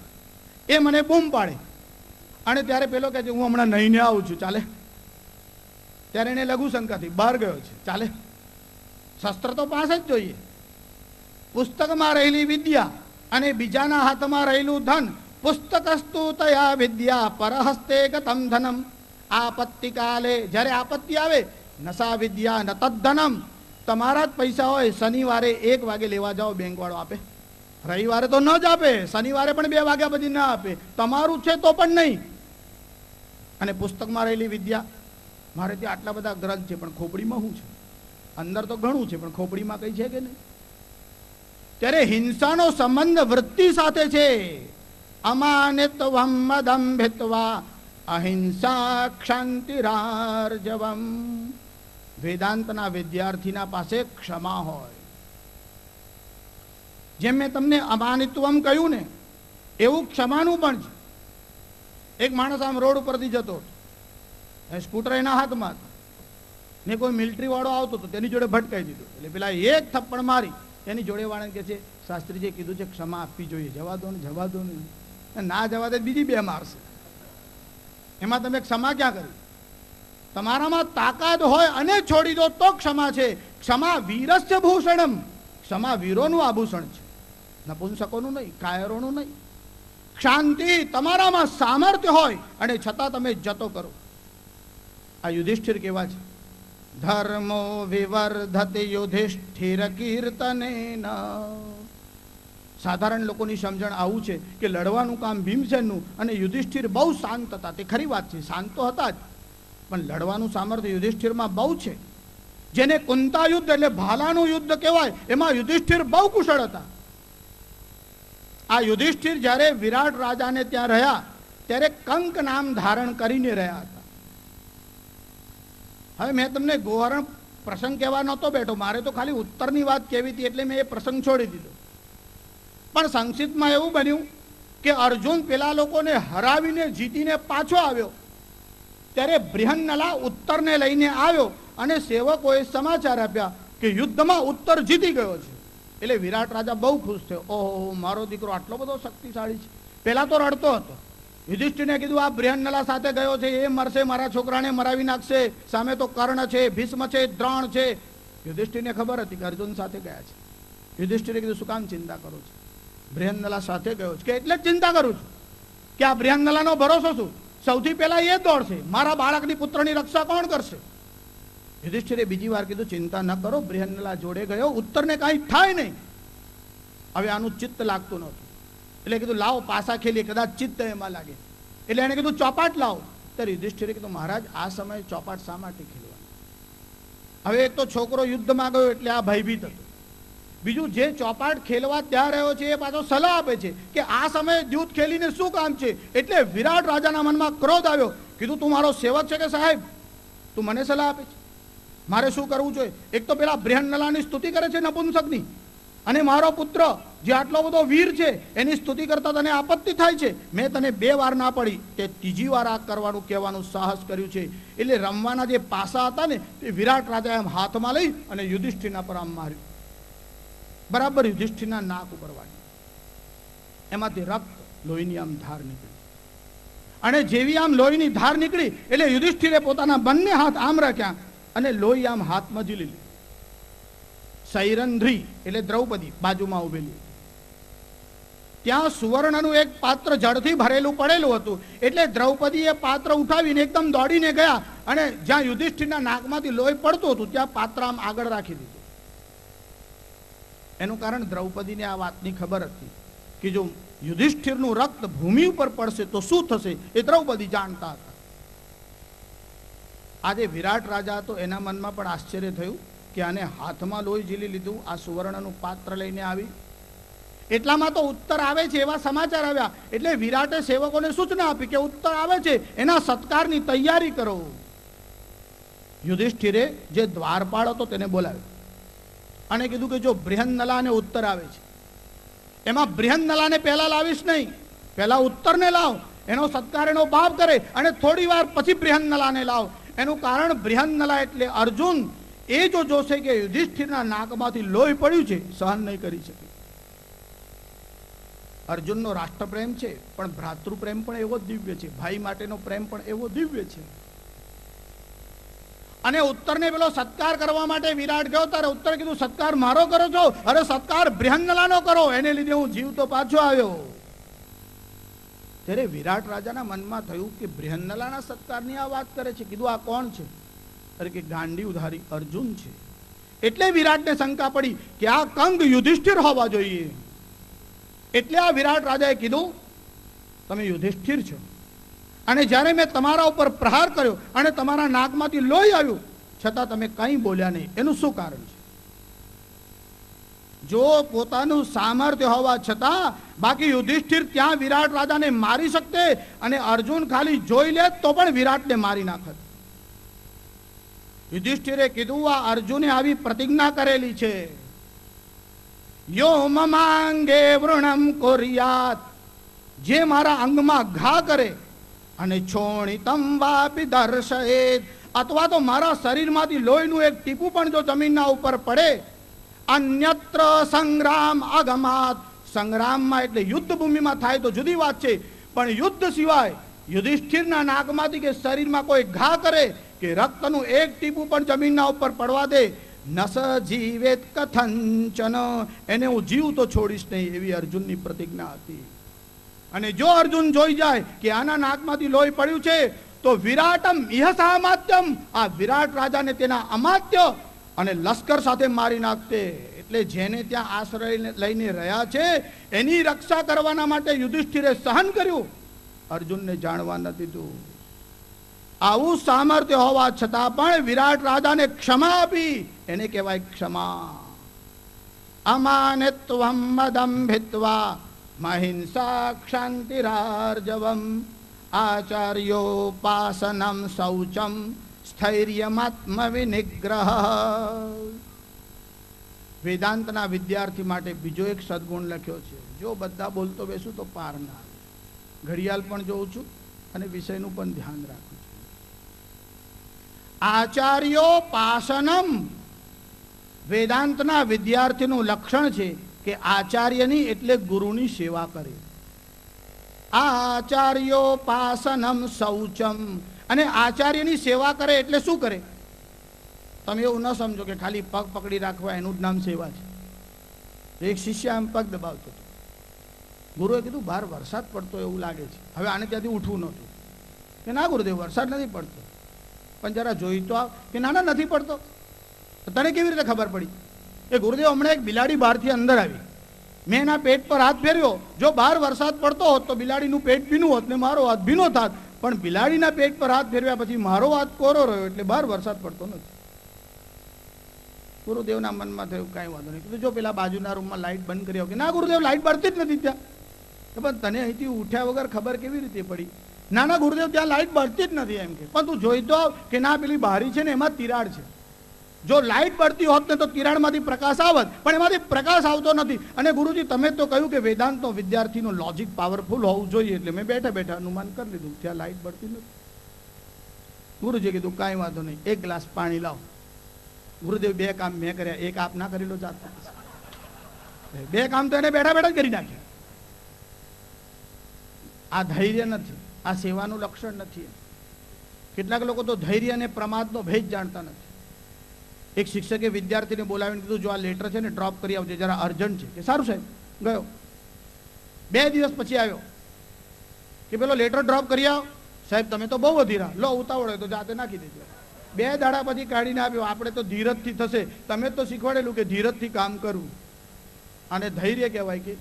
એ મને બૂમ પાડે અને ત્યારે પેલો કહે છે હું હમણાં નહીને આવું છું, ચાલે? ત્યારે એને લઘુશંકાથી બહાર ગયો છે, ચાલે? શસ્ત્ર તો પાસે જ જોઈએ. પુસ્તકમાં રહેલી વિદ્યા અને બીજાના હાથમાં રહેલું ધન, પુસ્તકસ્તુ તયા વિદ્યા પરહસ્તે ગતમ ધનમ. આપત્તિ કાલે, જ્યારે આપત્તિ આવે, નસા વિદ્યા ન તદ્ધનમ. તમારા જ પૈસા હોય, શનિવારે 1 વાગે લેવા જાઓ, બેંક વાળો આપે? રવિવારે તો ન જ આપે, શનિવારે પણ 2 વાગ્યા પછી ના આપે. તમારું છે તો પણ નહીં. અને પુસ્તકમાં રહેલી વિદ્યા, મારે ત્યાં આટલા બધા ગ્રંથ છે પણ ખોપડીમાં શું છે? અંદર તો ઘણું છે પણ ખોપડીમાં કઈ છે કે નહીં? ત્યારે હિંસાનો સંબંધ વૃત્તિ સાથે છે. અમાનિત્વમ મદંભિત્વા અહિંસા ક્ષાંતિરાર્જવમ. વેદાંતના વિદ્યાર્થીના પાસે ક્ષમા હોય. જેમ મેં તમને અમાનિત્વમ કહ્યું ને, એવું ક્ષમાનું પણ છે. એક માણસ આમ રોડ ઉપરથી જતો હતો, સ્કૂટર એના હાથમાં હતું ને કોઈ મિલિટરી વાળો આવતો હતો, તેની જોડે ભટકાઈ દીધો. એટલે પેલા એક થપ્પડ મારી, એની જોડે વાળાને કહે છે શાસ્ત્રીજીએ કીધું છે ક્ષમા આપવી જોઈએ, જવા દો ને, જવા દો ને. ના જવા દે બીજી 2 મારશે. એમાં તમે ક્ષમા ક્યાં કરી? તમારામાં તાકાત હોય અને છોડી દો તો ક્ષમા છે. ક્ષમા વીરસ્ય ભૂષણમ. ક્ષમા વીરોનું આભૂષણ છે, નપુંસકોનું નહીં, કાયરોનું નહીં. શાંતિ, તમારામાં સામર્થ્ય હોય અને છતાં તમે જતો કરો. આ યુધિષ્ઠિર કેવા છે? ધર્મો વિવર્ધતે યુધિષ્ઠિર કીર્તનેન. સાધારણ લોકોની સમજણ આવું છે કે લડવાનું કામ ભીમસેનનું, અને યુધિષ્ઠિર બહુ શાંત હતા. તે ખરી વાત છે, શાંત તો હતા જ, પણ લડવાનું સામર્થ્ય યુધિષ્ઠિરમાં બહુ છે. જેને કુંતા યુદ્ધ એટલે ભાલાનું યુદ્ધ કહેવાય, એમાં યુધિષ્ઠિર બહુ કુશળ હતા. આ યુધિષ્ઠિર જ્યારે વિરાટ રાજાને ત્યાં રહ્યા ત્યારે કંક નામ ધારણ કરીને રહ્યા હતા. હવે મેં તમને ગોહરણ પ્રસંગ કહેવા નહોતો બેઠો, મારે તો ખાલી ઉત્તરની વાત કહેવી હતી એટલે મેં એ પ્રસંગ છોડી દીધો. પણ સંક્ષિપ્તમાં એવું બન્યું કે અર્જુન પેલા લોકોને હરાવીને જીતીને પાછો આવ્યો ત્યારે બૃહન્નલા ઉત્તરને લઈને આવ્યો અને સેવકોએ સમાચાર આપ્યા કે યુદ્ધમાં ઉત્તર જીતી ગયો છે. એટલે વિરાટ રાજા બહુ ખુશ થયો. ઓહો, મારો દીકરો આટલો બધો શક્તિશાળી છે. પેલા તો રડતો હતો. યુધિષ્ઠિરને કીધું આ બૃહન્નલા સાથે ગયો છે, એ મરશે, મારા છોકરાને મરાવી નાખશે. સામે તો કર્ણ છે, ભીષ્મ છે, દ્રોણ છે. યુધિષ્ઠિરને ખબર હતી કે અર્જુન સાથે ગયા છે. યુધિષ્ઠિરે કીધું શું કામ ચિંતા કરો છો? બૃહન્નલા સાથે ગયો છે કે એટલે જ ચિંતા કરું છું કે આ બૃહન્નલાનો ભરોસો શું? સૌથી પહેલા એ દોડશે, મારા બાળકની પુત્રની રક્ષા કોણ કરશે? યુધિષ્ઠિરે બીજી વાર કીધું ચિંતા ન કરો, બૃહન્નલા જોડે ગયો, ઉત્તરને કાંઈ થાય નહીં. હવે આનું ચિત્ત લાગતું નહોતું એટલે કીધું લાવો પાસા ખેલીએ, કદાચ ચિત્ત એમાં લાગે. એટલે એને કીધું ચોપાટ લાવો. ત્યારે યુધિષ્ઠિરે કીધું મહારાજ આ સમયે ચોપાટ શા માટે ખેલવાનું? હવે એક તો છોકરો યુદ્ધમાં ગયો એટલે આ ભયભીત હતો. બીજું જે ચોપાટ ખેલવા ત્યાં રહ્યો છે એ પાછો સલાહ આપે છે કે આ સમયે યુદ્ધ ખેલીને શું કામ છે? એટલે વિરાટ રાજાના મનમાં ક્રોધ આવ્યો. કીધું તું મારો સેવક છે કે સાહેબ? તું મને સલાહ આપે છે, મારે શું કરવું જોઈએ? એક તો પેલા બૃહન્નલાની સ્તુતિ કરે છે નપુંસકની, અને મારો પુત્ર જે આટલો બધો વીર છે એની સ્તુતિ કરતા તને આપત્તિ થાય છે. મેં તને 2 વાર ના પડી, તે 3જી વાર આ કરવાનું કહેવાનું સાહસ કર્યું છે. એટલે રમવાના જે પાસા હતા ને તે વિરાટ રાજાએ આમ હાથમાં લઈ અને યુધિષ્ઠિરના પર આમ માર્યું, બરાબર યુધિષ્ઠિરના નાક ઉપર વાગ્યું. એમાંથી રક્ત, લોહીની આમ ધાર નીકળી. અને જેવી આમ લોહીની ધાર નીકળી એટલે યુધિષ્ઠિરે પોતાના બંને હાથ આમ રાખ્યા અને લોહી આમ હાથમાં ઝીલી લીધું. સૈરંધ્રી એટલે દ્રૌપદી બાજુમાં ઉભેલી. ત્યાં સુવર્ણનું એક પાત્ર જળથી ભરેલું પડેલું હતું. એટલે દ્રૌપદીએ પાત્ર ઉઠાવીને એકદમ દોડીને ગયા અને જ્યાં યુધિષ્ઠિરના નાકમાંથી લોહી પડતું હતું ત્યાં પાત્ર આમ આગળ રાખી દીધું. એનું કારણ દ્રૌપદીને આ વાતની ખબર હતી કે જો યુધિષ્ઠિરનું રક્ત ભૂમિ ઉપર પડશે તો શું થશે એ દ્રૌપદી જાણતા હતા. આજે વિરાટ રાજા હતો, એના મનમાં પણ આશ્ચર્ય થયું કે આને હાથમાં લોહી ઝીલી લીધું, આ સુવર્ણનું પાત્ર લઈને આવી. એટલામાં તો ઉત્તર આવે છે એવા સમાચાર આવ્યા. એટલે વિરાટે સેવકોને સૂચના આપી કે ઉત્તર આવે છે, એના સત્કારની તૈયારી કરો. યુધિષ્ઠિરે જે દ્વારપાળ હતો તેને બોલાવ્યો અને કીધું કે જો બૃહન્નલાને ઉત્તર આવે છે, એમાં બૃહન્નલાને પહેલા લાવીશ નહીં, પહેલા ઉત્તરને લાવ, એનો સત્કાર એનો બાપ કરે અને થોડી વાર પછી બૃહન્નલાને લાવ. એનું કારણ બૃહન્નલા એટલે અર્જુન. એ જો જોશે કે યુધિષ્ઠિરના નાકમાંથી લોહી પડ્યું છે, સહન નહીં કરી શકે. અર્જુનનો રાષ્ટ્રપ્રેમ છે પણ ભ્રાતૃપ્રેમ પણ એવો જ દિવ્ય છે, ભાઈ માટેનો પ્રેમ પણ એવો દિવ્ય છે. અને ઉત્તરને પેલો સત્કાર કરવા માટે વિરાટ ગયો ત્યારે ઉત્તર કીધું સત્કાર મારો કરો છો? અરે સત્કાર બૃહન્નલાનો કરો, એને લીધે હું જીવતો પાછો આવ્યો. ત્યારે વિરાટ રાજાના મનમાં થયું કે બૃહન્નલાના સત્કારની આ વાત કરે છે. કીધું આ કોણ છે? અરે કે ગાંડી ઉધારી અર્જુન છે. એટલે વિરાટને શંકા પડી કે આ કંગ યુધિષ્ઠિર હોવા જોઈએ. એટલે આ વિરાટ રાજાએ કીધું તમે યુધિષ્ઠિર છો અને જ્યારે મેં તમારા ઉપર પ્રહાર કર્યો અને તમારા નાકમાંથી લોહી આવ્યું છતાં તમે કંઈ બોલ્યા નહીં, એનું શું કારણ છે? જો પોતાનું સામર્થ્ય હોવા છતાં બાકી યુધિષ્ઠિર ત્યાં વિરાટ રાજાને મારી શકતે અને અર્જુન ખાલી જોઈ લે તો પણ વિરાટને મારી નાખત. યુધિષ્ઠિરે કીધું આ અર્જુને આવી પ્રતિજ્ઞા કરેલી છે, યો મમાંગે વૃણમ કોરિયાત, જે મારા અંગમાં ઘા કરે અને છોણિતમ વાપી દર્શયેત, અથવા તો મારા શરીરમાંથી લોહીનું એક ટીપું પણ જો જમીનના ઉપર પડે, અન્યત્ર સંગ્રામ અગમાત, સંગ્રામમાં એટલે યુદ્ધ ભૂમિમાં થાય તો જુદી વાત છે, પણ યુદ્ધ સિવાય યુધિષ્ઠિરના નાકમાંથી કે શરીરમાં કોઈ ઘા કરે કે રક્તનું એક ટીપું પણ જમીનના ઉપર પડવા દે, નસ જીવેત કથંચન, એને હું જીવ તો છોડીશ નહીં, એવી અર્જુનની પ્રતિજ્ઞા હતી. અને જો અર્જુન જોઈ જાય કે આના નાકમાંથી લોહી પડ્યું છે તો વિરાટમ ઇહસામાત્યમ, આ વિરાટ રાજાને તેના અમાત્ય અને લશ્કર સાથે મારી નાખતે. એટલે જેને ત્યાં આશ્રય લઈને રહ્યા છે એની રક્ષા કરવાના માટે યુધિષ્ઠિરે સહન કર્યું, અર્જુનને જાણવા ન દીધું. આવું સામર્થ્ય હોવા છતાં પણ વિરાટ રાજાને ક્ષમા આપી, એને કહેવાય ક્ષમા. અમાનેત્વમ મદંભિત્વા મહિંસા ક્ષાંતિરાર્જવમ આચાર્યોપાસનમ શૌચમ સ્થૈર્યમાત્મ વિનિગ્રહ. વેદાંતના વિદ્યાર્થી માટે બીજો એક સદગુણ લખ્યો છે, જો બધા બોલતો બેસું તો પાર ના આવે. ઘડિયાળ પણ જોઉં છું અને વિષયનું પણ ધ્યાન રાખું છું. આચાર્યોપાસનમ, વેદાંતના વિદ્યાર્થીનું લક્ષણ છે કે આચાર્યની એટલે ગુરુની સેવા કરે. આચાર્યોપાસનમ શૌચમ, અને આચાર્યની સેવા કરે એટલે શું કરે? તમે એવું ન સમજો કે ખાલી પગ પકડી રાખવા એનું જ નામ સેવા છે. એક શિષ્ય આમ પગ દબાવતો હતો, ગુરુએ કીધું બહાર વરસાદ પડતો એવું લાગે છે, હવે આને ત્યાંથી ઉઠવું નહોતું. કે ના ગુરુદેવ વરસાદ નથી પડતો, પણ જરા જોઈ તો આવ. કે ના ના નથી પડતો. તને કેવી રીતે ખબર પડી? એ ગુરુદેવ હમણાં એક બિલાડી બહારથી અંદર આવી, મેં એના પેટ પર હાથ ફેર્યો, જો બહાર વરસાદ પડતો હોત તો બિલાડીનું પેટ ભીનું હોત ને મારો હાથ ભીનો થાત, પણ બિલાડીના પેટ પર હાથ ફેરવ્યા પછી મારો હાથ કોરો રહ્યો એટલે બહાર વરસાદ પડતો નથી. ગુરુદેવના મનમાં થયું કાંઈ વાંધો નહીં. કીધું જો પેલા બાજુના રૂમમાં લાઇટ બંધ કરી આવો. કે ના ગુરુદેવ લાઇટ બળતી જ નથી ત્યાં. પણ તને અહીંથી ઉઠ્યા વગર ખબર કેવી રીતે પડી? ના ના ગુરુદેવ ત્યાં લાઇટ બળતી જ નથી એમ કે. પણ તું જોઈ તો કે ના પેલી બારી છે ને એમાં તિરાડ છે. જો લાઇટ બળતી હોત ને તો તિરાડમાંથી પ્રકાશ આવત, પણ એમાંથી પ્રકાશ આવતો નથી. અને ગુરુજી તમે તો કહ્યું કે વેદાંતનો વિદ્યાર્થીનો લોજિક પાવરફુલ હોવું જોઈએ, એટલે મેં બેઠા બેઠા અનુમાન કરી લીધું ત્યાં લાઇટ બળતી નથી. ગુરુજી કીધું કાંઈ વાંધો નહીં, એક ગ્લાસ પાણી લાવો. ગુરુદેવ બે કામ મેં કર્યા, એક આપ ના કરી લો જાતે. બે કામ તો એને બેઠા બેઠા જ કરી નાખ્યા. આ ધૈર્ય નથી, આ સેવાનું લક્ષણ નથી. કેટલાક લોકો તો ધૈર્ય અને પ્રમાદનો ભેદ જાણતા નથી. એક શિક્ષકે વિદ્યાર્થીને બોલાવીને કીધું જો આ લેટર છે ને ડ્રોપ કરી આવજો, જરા અર્જન્ટ છે. કે સારું સાહેબ. ગયો. 2 દિવસ પછી આવ્યો કે પેલો લેટર ડ્રોપ કરી આવ. સાહેબ તમે તો બહુ અધીરા, લો ઉતાવળ હોય તો જાતે નાખી દેજો. 2 દાડા પછી કાઢીને આપ્યો. આપણે તો ધીરજથી થશે, તમે તો શીખવાડેલું કે ધીરજથી કામ કરવું, અને ધૈર્ય કહેવાય. કે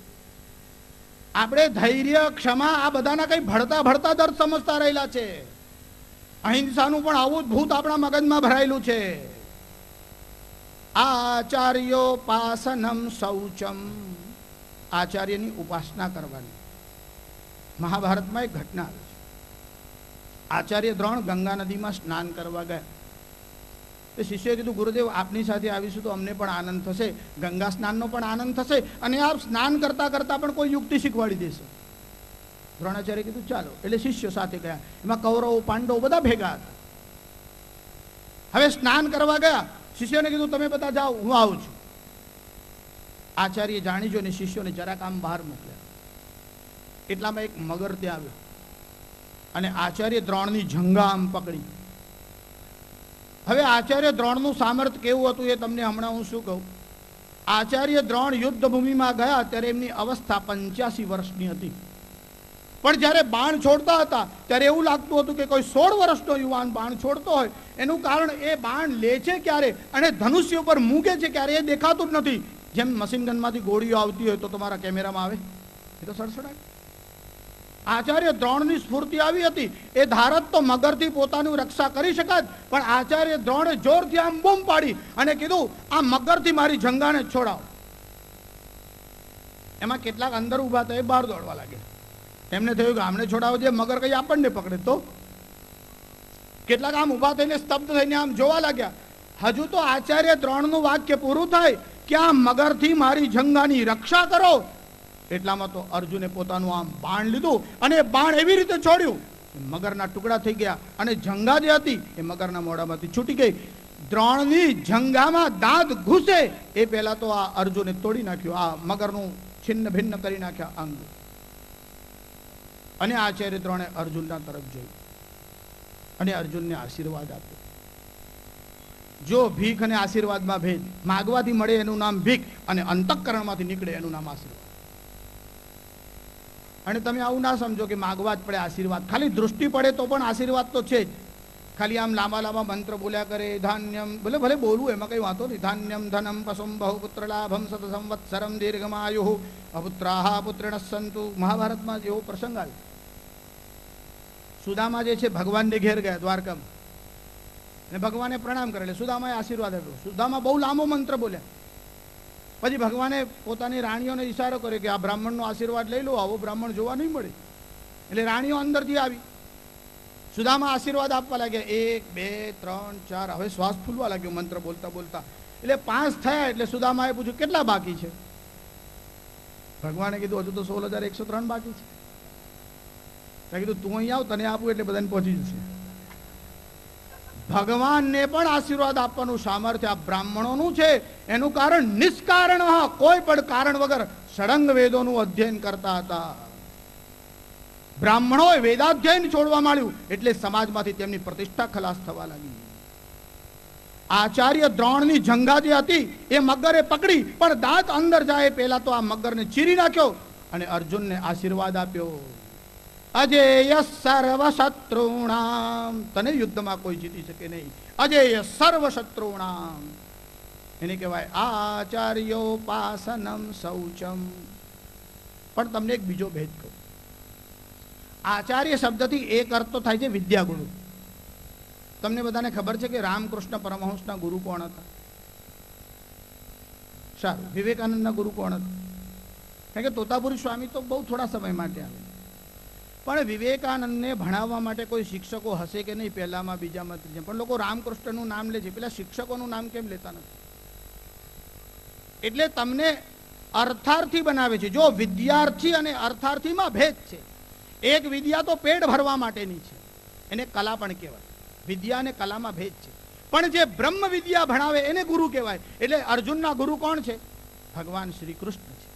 આપણે ધૈર્ય, ક્ષમા આ બધાના કઈ ભળતા ભળતા દર્દ સમજતા રહેલા છે. અહિંસાનું પણ આવું જ ભૂત આપણા મગજમાં ભરાયેલું છે. આચાર્યોપાસનમ શૌચમ, આચાર્યની ઉપાસના કરવાની. મહાભારતમાં એક ઘટના આવે છે. આચાર્ય દ્રોણ ગંગા નદીમાં સ્નાન કરવા ગયા. તો શિષ્યોએ કીધું ગુરુદેવ આપની સાથે આવીશું તો અમને પણ આનંદ થશે, ગંગા સ્નાનનો પણ આનંદ થશે, અને આપ સ્નાન કરતા કરતા પણ કોઈ યુક્તિ શીખવાડી દેશે. દ્રોણાચાર્ય કીધું ચાલો. એટલે શિષ્યો સાથે ગયા. એમાં કૌરવો પાંડવો બધા ભેગા હતા. હવે સ્નાન કરવા ગયા. શિષ્યોને કીધું તમે બધા જાઓ, હું આવું છું. આચાર્ય જાણી જોઈને શિષ્યોને જરાક આમ બહાર મોકલ્યા. એટલામાં એક મગર ત્યાં આવ્યો અને આચાર્ય દ્રોણની જંઘા આમ પકડી. હવે આચાર્ય દ્રોણનું સામર્થ્ય કેવું હતું એ તમને હમણાં હું શું કહું. આચાર્ય દ્રોણ યુદ્ધ ભૂમિમાં ગયા ત્યારે એમની અવસ્થા 85 વર્ષની હતી. પણ જ્યારે બાણ છોડતા હતા ત્યારે એવું લાગતું હતું કે કોઈ 16 વર્ષનો યુવાન બાણ છોડતો હોય. એનું કારણ એ બાણ લે છે ક્યારે અને ધનુષ્ય ઉપર મૂકે છે ક્યારે એ દેખાતું જ નથી. જેમ મશીન ગનમાંથી ગોળીઓ આવતી હોય તો તમારા કેમેરામાં આવે એ તો સડસડાટ. આચાર્ય દ્રોણની સ્ફૂર્તિ આવી હતી. એ ધારત તો મગરથી પોતાની રક્ષા કરી શકાત, પણ આચાર્ય દ્રોણે જોરથી આમ બૂમ પાડી અને કીધું આ મગરથી મારી જંગાને છોડાવો. એમાં કેટલાક અંદર ઊભા હતા, એ બહાર દોડવા લાગ્યા. એમને થયું કે આમને છોડાવો જે મગર કઈ આપણને પકડે તો. કેટલાક આમ ઊભા થઈને સ્તબ્ધ થઈને આમ જોવા લાગ્યા. હજુ તો આચાર્ય દ્રોણનું વાક્ય પૂરું થાય કે આ મગરથી મારી જંગાની રક્ષા કરો. એટલામાં તો અર્જુને પોતાનું આમ બાણ લીધું અને બાણ એવી રીતે છોડ્યું મગરના ટુકડા થઈ ગયા અને જંગા જે હતી એ મગરના મોઢામાંથી છૂટી ગઈ. દ્રોણની જંગામાં દાંત ઘૂસે એ પહેલા તો આ અર્જુને તોડી નાખ્યું, આ મગરનું છિન્ન ભિન્ન કરી નાખ્યા અંગ. અને આચાર્ય દ્રોણે અર્જુનના તરફ જોયું અને અર્જુનને આશીર્વાદ આપ્યો. જો ભીખ અને આશીર્વાદમાં ભેદ. માગવાથી મળે એનું નામ ભીખ અને અંતઃકરણમાંથી નીકળે એનું નામ આશીર્વાદ. અને તમે આવું ના સમજો કે માગવા જ પડે આશીર્વાદ. ખાલી દૃષ્ટિ પડે તો પણ આશીર્વાદ તો છે જ. ખાલી આમ લાંબા લાંબા મંત્ર બોલ્યા કરે, ધાન્યમ ભલે ભલે બોલવું, એમાં કંઈ વાંધો નહીં. ધાન્યમ ધનમ પશુમ બહુપુત્ર લાભમ સત સંવત્સરમ દીર્ઘમાયુ અપુત્રાહ પુત્રિણ સંતુ. મહાભારતમાં એવો પ્રસંગ આવ્યો. સુદામા જે છે ભગવાનને ઘેર ગયા દ્વારકામાં અને ભગવાને પ્રણામ કરે એટલે સુદામાએ આશીર્વાદ આપ્યો. સુદામા બહુ લાંબો મંત્ર બોલ્યા. પછી ભગવાને પોતાની રાણીઓને ઈશારો કર્યો કે આ બ્રાહ્મણનો આશીર્વાદ લઈ લો, આવો બ્રાહ્મણ જોવા નહીં મળે. એટલે રાણીઓ અંદરથી આવી. સુદામા આશીર્વાદ આપવા લાગ્યા. 1 2 3 4. હવે શ્વાસ ફૂલવા લાગ્યો મંત્ર બોલતા બોલતા. એટલે 5 થયા એટલે સુદામાએ પૂછ્યું કેટલા બાકી છે. ભગવાને કીધું હજુ તો 16,103 બાકી છે. કીધું તું અહીં આવ, તને આપું એટલે બધાને પહોંચી જશે. ભગવાનને પણ આશીર્વાદ આપવાનું સામર્થ્ય આ બ્રાહ્મણોનું છે. એનું કારણ નિષ્કારણ, કોઈ પણ કારણ વગર ષડંગ વેદોનું અધ્યયન કરતા હતા. બ્રાહ્મણોએ વેદાધ્યયન છોડવા માંડ્યું એટલે સમાજમાંથી તેમની પ્રતિષ્ઠા ખલાસ થવા લાગી. આચાર્ય દ્રોણની જંગા જે હતી એ મગરે પકડી, પણ દાંત અંદર જાય પહેલા તો આ મગરને ચીરી નાખ્યો અને અર્જુનને આશીર્વાદ આપ્યો. અજેય સર્વ શત્રુણામ, તને યુદ્ધમાં કોઈ જીતી શકે નહીં. અજેય સર્વ શત્રુણામ એને કહેવાય આચાર્યોપાસનમ શૌચમ. પણ તમને એક બીજો ભેદ કહું. આચાર્ય શબ્દથી એક અર્થ તો થાય છે વિદ્યાગુરુ. તમને બધાને ખબર છે કે રામકૃષ્ણ પરમહંસના ગુરુ કોણ હતા? સારું, વિવેકાનંદના ગુરુ કોણ હતા? કારણ કે તોતાપુરી સ્વામી તો બહુ થોડા સમય માટે આવે. પણ વિવેકાનંદને ભણાવવા માટે કોઈ શિક્ષકો હશે કે નહીં, પહેલામાં બીજામાં ત્રીજામાં, પણ લોકો રામકૃષ્ણનું નામ લે છે, પેલા શિક્ષકોનું નામ કેમ લેતા નથી? એટલે તમને અર્થાર્થી બનાવે છે. જો વિદ્યાર્થી અને અર્થાર્થીમાં ભેદ છે. એક વિદ્યા તો પેટ ભરવા માટેની છે, એને કલા પણ કહેવાય. વિદ્યા અને કલામાં ભેદ છે. પણ જે બ્રહ્મ વિદ્યા ભણાવે એને ગુરુ કહેવાય. એટલે અર્જુનના ગુરુ કોણ છે? ભગવાન શ્રી કૃષ્ણ છે.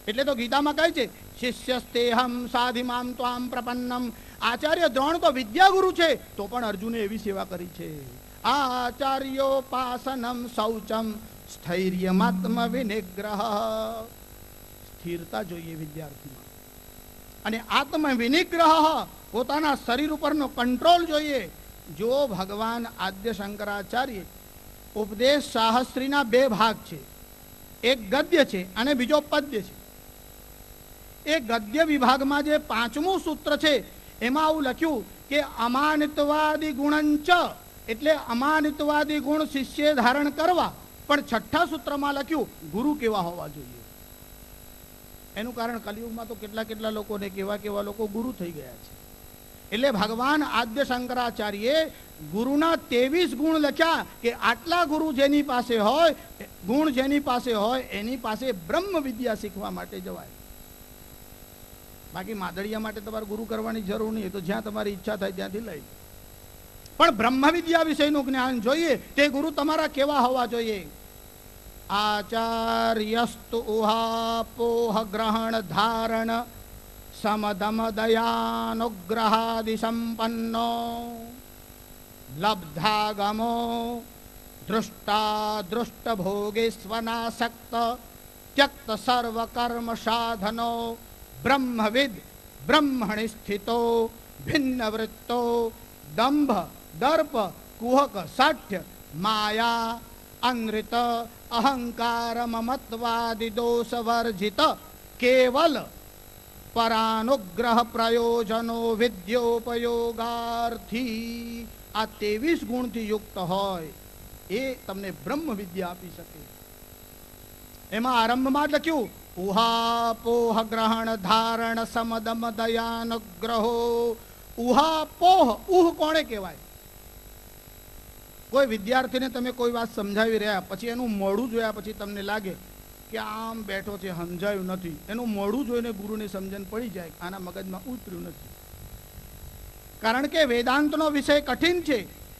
એટલે તો ગીતામાં કહે છે શિષ્યસ્તેહમ સાધિમામ ત્વામ પ્રપન્નમ. આચાર્ય દ્રોણ તો વિદ્યા ગુરુ છે, તો પણ અર્જુને એવી સેવા કરી છે. આચાર્યોપાસનમ શૌચમ સ્થૈર્યમાત્મ વિનિગ્રહ. સ્થિરતા જોઈએ વિદ્યાર્થીમાં, અને આત્મ વિનિગ્રહ, પોતાના શરીર ઉપરનો કંટ્રોલ જોઈએ. જો ભગવાન આદ્ય શંકરાચાર્ય ઉપદેશ શાસ્ત્રીના બે ભાગ છે, એક ગદ્ય છે અને બીજો પદ્ય છે. એ ગદ્ય વિભાગમાં જે 5મું સૂત્ર છે એમાં આવું લખ્યું કે અમાનિત્વાદી ગુણંચ, એટલે અમાનિત્વાદી ગુણ શિષ્ય ધારણ કરવા. પણ 6થા સૂત્રમાં લખ્યું ગુરુ કેવા હોવા જોઈએ. એનું કારણ કલિયુગમાં તો કેટલા લોકોને કેવા લોકો ગુરુ થઈ ગયા છે. એટલે ભગવાન આદ્ય શંકરાચાર્યે ગુરુના 23 ગુણ લખ્યા કે આટલા ગુરુ જેની પાસે હોય, ગુણ જેની પાસે હોય એની પાસે બ્રહ્મ વિદ્યા શીખવા માટે જવાય. બાકી માદળિયા માટે તમારે ગુરુ કરવાની જરૂર નહીં, તો જ્યાં તમારી ઈચ્છા થાય ત્યાંથી લઈ. પણ બ્રહ્મ વિદ્યા વિષયનું જ્ઞાન જોઈએ, તે ગુરુ તમારા કેવા હોવા જોઈએ? આચાર્યસ્તુ ઉહાપોહ ગ્રહણ ધારણ સમદમ દયાનુગ્રહાદિ સંપન્નો લબ્ધાગમો દૃષ્ટા દૃષ્ટ ભોગેશ્વનાસક્ત ત્યક્ત સર્વ કર્મ સાધનો બ્રહ્મવિદ બ્રહ્મણિ સ્થિતો ભિન્ન વૃત્તો દંભ દર્પ કુહક સાઠ્ય માયા અનૃત અહંકાર મમત્વાદિ દોષ વર્જિત કેવલ પરાનુગ્રહ પ્રયોજનો વિદ્યોપયોગાર્થી. આ 23 ગુણથી યુક્ત હોય એ તમને બ્રહ્મ વિદ્યા આપી શકે. એમાં આરંભમાં લખ્યું ઉહાપોહ ગ્રહણ ધારણ સમદમ દયાનુગ્રહો. ઉહાપોહ, ઉહ કોણે કહેવાય? કોઈ વિદ્યાર્થીને તમે કોઈ વાત સમજાવી રહ્યા, પછી એનું મોઢું જોયા પછી તમને લાગે કે આમ બેઠો છે, સમજાયું નથી. એનું મોઢું જોઈને ગુરુને સમજણ પડી જાય આના મગજમાં ઉતર્યું નથી. કારણ કે વેદાંતનો વિષય કઠિન છે.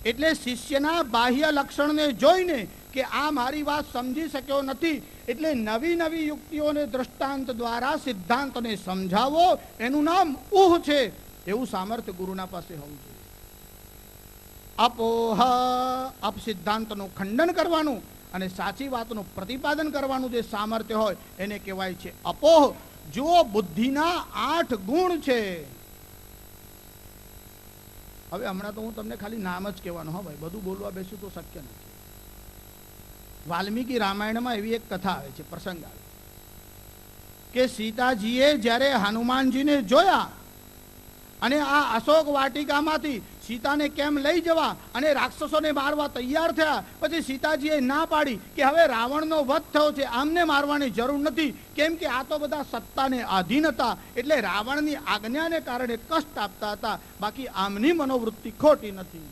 એટલે શિષ્યના બાહ્ય લક્ષણને જોઈને કે આ મારી વાત સમજી શક્યો નથી, એટલે નવી યુક્તિઓને દ્રષ્ટાંત દ્વારા સિદ્ધાંતને સમજાવો, એનું નામ ઉહ છે. એવું સામર્થ્ય ગુરુના પાસે હોવું જોઈએ. અપોહ, અપસિદ્ધાંતનું ખંડન કરવાનું અને સાચી વાતનું પ્રતિપાદન કરવાનું જે સામર્થ્ય હોય એને કહેવાય છે અપોહ. જો બુદ્ધિના 8 ગુણ છે. હવે હમણાં તો હું તમને ખાલી નામ જ કહેવાનું, હા ભાઈ, બધું બોલવા બેસું તો શક્ય નથી. વાલ્મીકી રામાયણમાં એવી એક કથા આવે છે, પ્રસંગ આવે કે સીતાજીએ જ્યારે હનુમાનજીને જોયા અને આ અશોક વાટિકામાંથી સીતાને કેમ લઈ જવા અને રાક્ષસોને મારવા તૈયાર થયા, પછી સીતાજીએ ના પાડી કે હવે રાવણનો વધ થયો છે, આમને મારવાની જરૂર નથી, કેમ કે આ તો બધા સત્તાને આધીન હતા, એટલે રાવણની આજ્ઞાને કારણે કષ્ટ આપતા હતા, બાકી આમની મનોવૃત્તિ ખોટી નથી.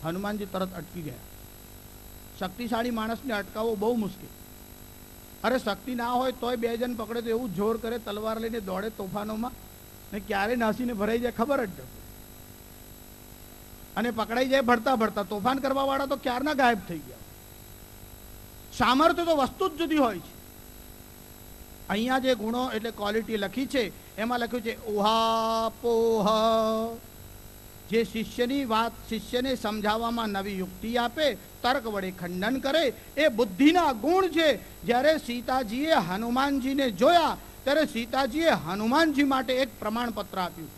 હનુમાનજી તરત અટકી ગયા. શક્તિશાળી માણસને અટકાવવો બહુ મુશ્કેલ. અરે શક્તિ ના હોય તોય 2 જણ પકડે તો એવું જોર કરે, તલવાર લઈને દોડે તોફાનોમાં, ને ક્યારે નાસીને ભરાઈ જાય ખબર જ નથી. અને પકડાઈ જાય ભરતા તોફાન કરવા વાળા તો ક્યારના ગાયબ થઈ ગયા. સામર્થ્ય તો વસ્તુ જ જુદી હોય છે. અહીંયા જે ગુણો એટલે ક્વોલિટી લખી છે એમાં લખ્યું છે ઉહાપોહ. જે શિષ્યની વાત શિષ્યને સમજાવવામાં નવી યુક્તિ આપે, તર્ક વડે ખંડન કરે, એ બુદ્ધિના ગુણ છે. જ્યારે સીતાજીએ હનુમાનજીને જોયા ત્યારે સીતાજીએ હનુમાનજી માટે એક પ્રમાણપત્ર આપ્યું.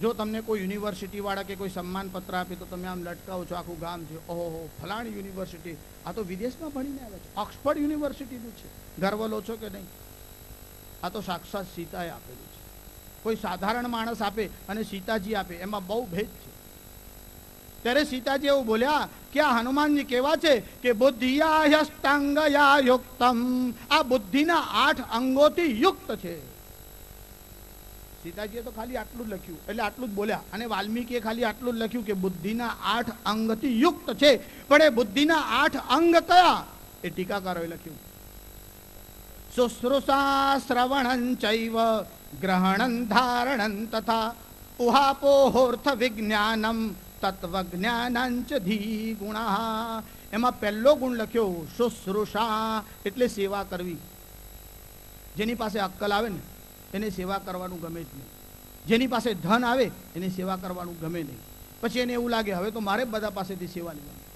જો તમને કોઈ યુનિવર્સિટી વાળા કે કોઈ સન્માન પત્ર આપે તો તમે આમ લટકાવો છો, આખું ગામ છે, ઓહો ફલાણી યુનિવર્સિટી, આ તો વિદેશમાં ભણીને આવે છે, ઓક્સફર્ડ યુનિવર્સિટીનું છે, ગર્વ લો છો કે નહીં? આ તો સાક્ષાત સીતાએ આપેલું છે. કોઈ સાધારણ માણસ આપે અને સીતાજી આપે, એમાં બહુ ભેદ છે. ત્યારે સીતાજી એવું બોલ્યા કે આ હનુમાનજી કેવા છે કે બુદ્ધિયાષ્ટાંગયા યુક્તમ. આ બુદ્ધિના 8 અંગોથી યુક્ત છે. સીતાજીએ તો ખાલી આટલું જ લખ્યું, એટલે આટલું જ બોલ્યા. અને વાલ્મીકીએ ખાલી આટલું જ લખ્યું કે બુદ્ધિના 8 અંગથી યુક્ત છે. પણ એ બુદ્ધિના 8 અંગ કયા એ ટીકાકારોએ લખ્યું. શુશ્રુષા શ્રવણં ચૈવ ગ્રહણં ધારણં તથા ઉહાપોહોર્થ વિજ્ઞાનમ તત્વજ્ઞાનંચ ધી ગુણા. એમાં પહેલો ગુણ લખ્યો શુશ્રુષા, એટલે સેવા કરવી. જેની પાસે અક્કલ આવે ને એને સેવા કરવાનું ગમે જ નહીં. જેની પાસે ધન આવે એને સેવા કરવાનું ગમે નહીં. પછી એને એવું લાગે હવે તો મારે બધા પાસેથી સેવા લેવાની.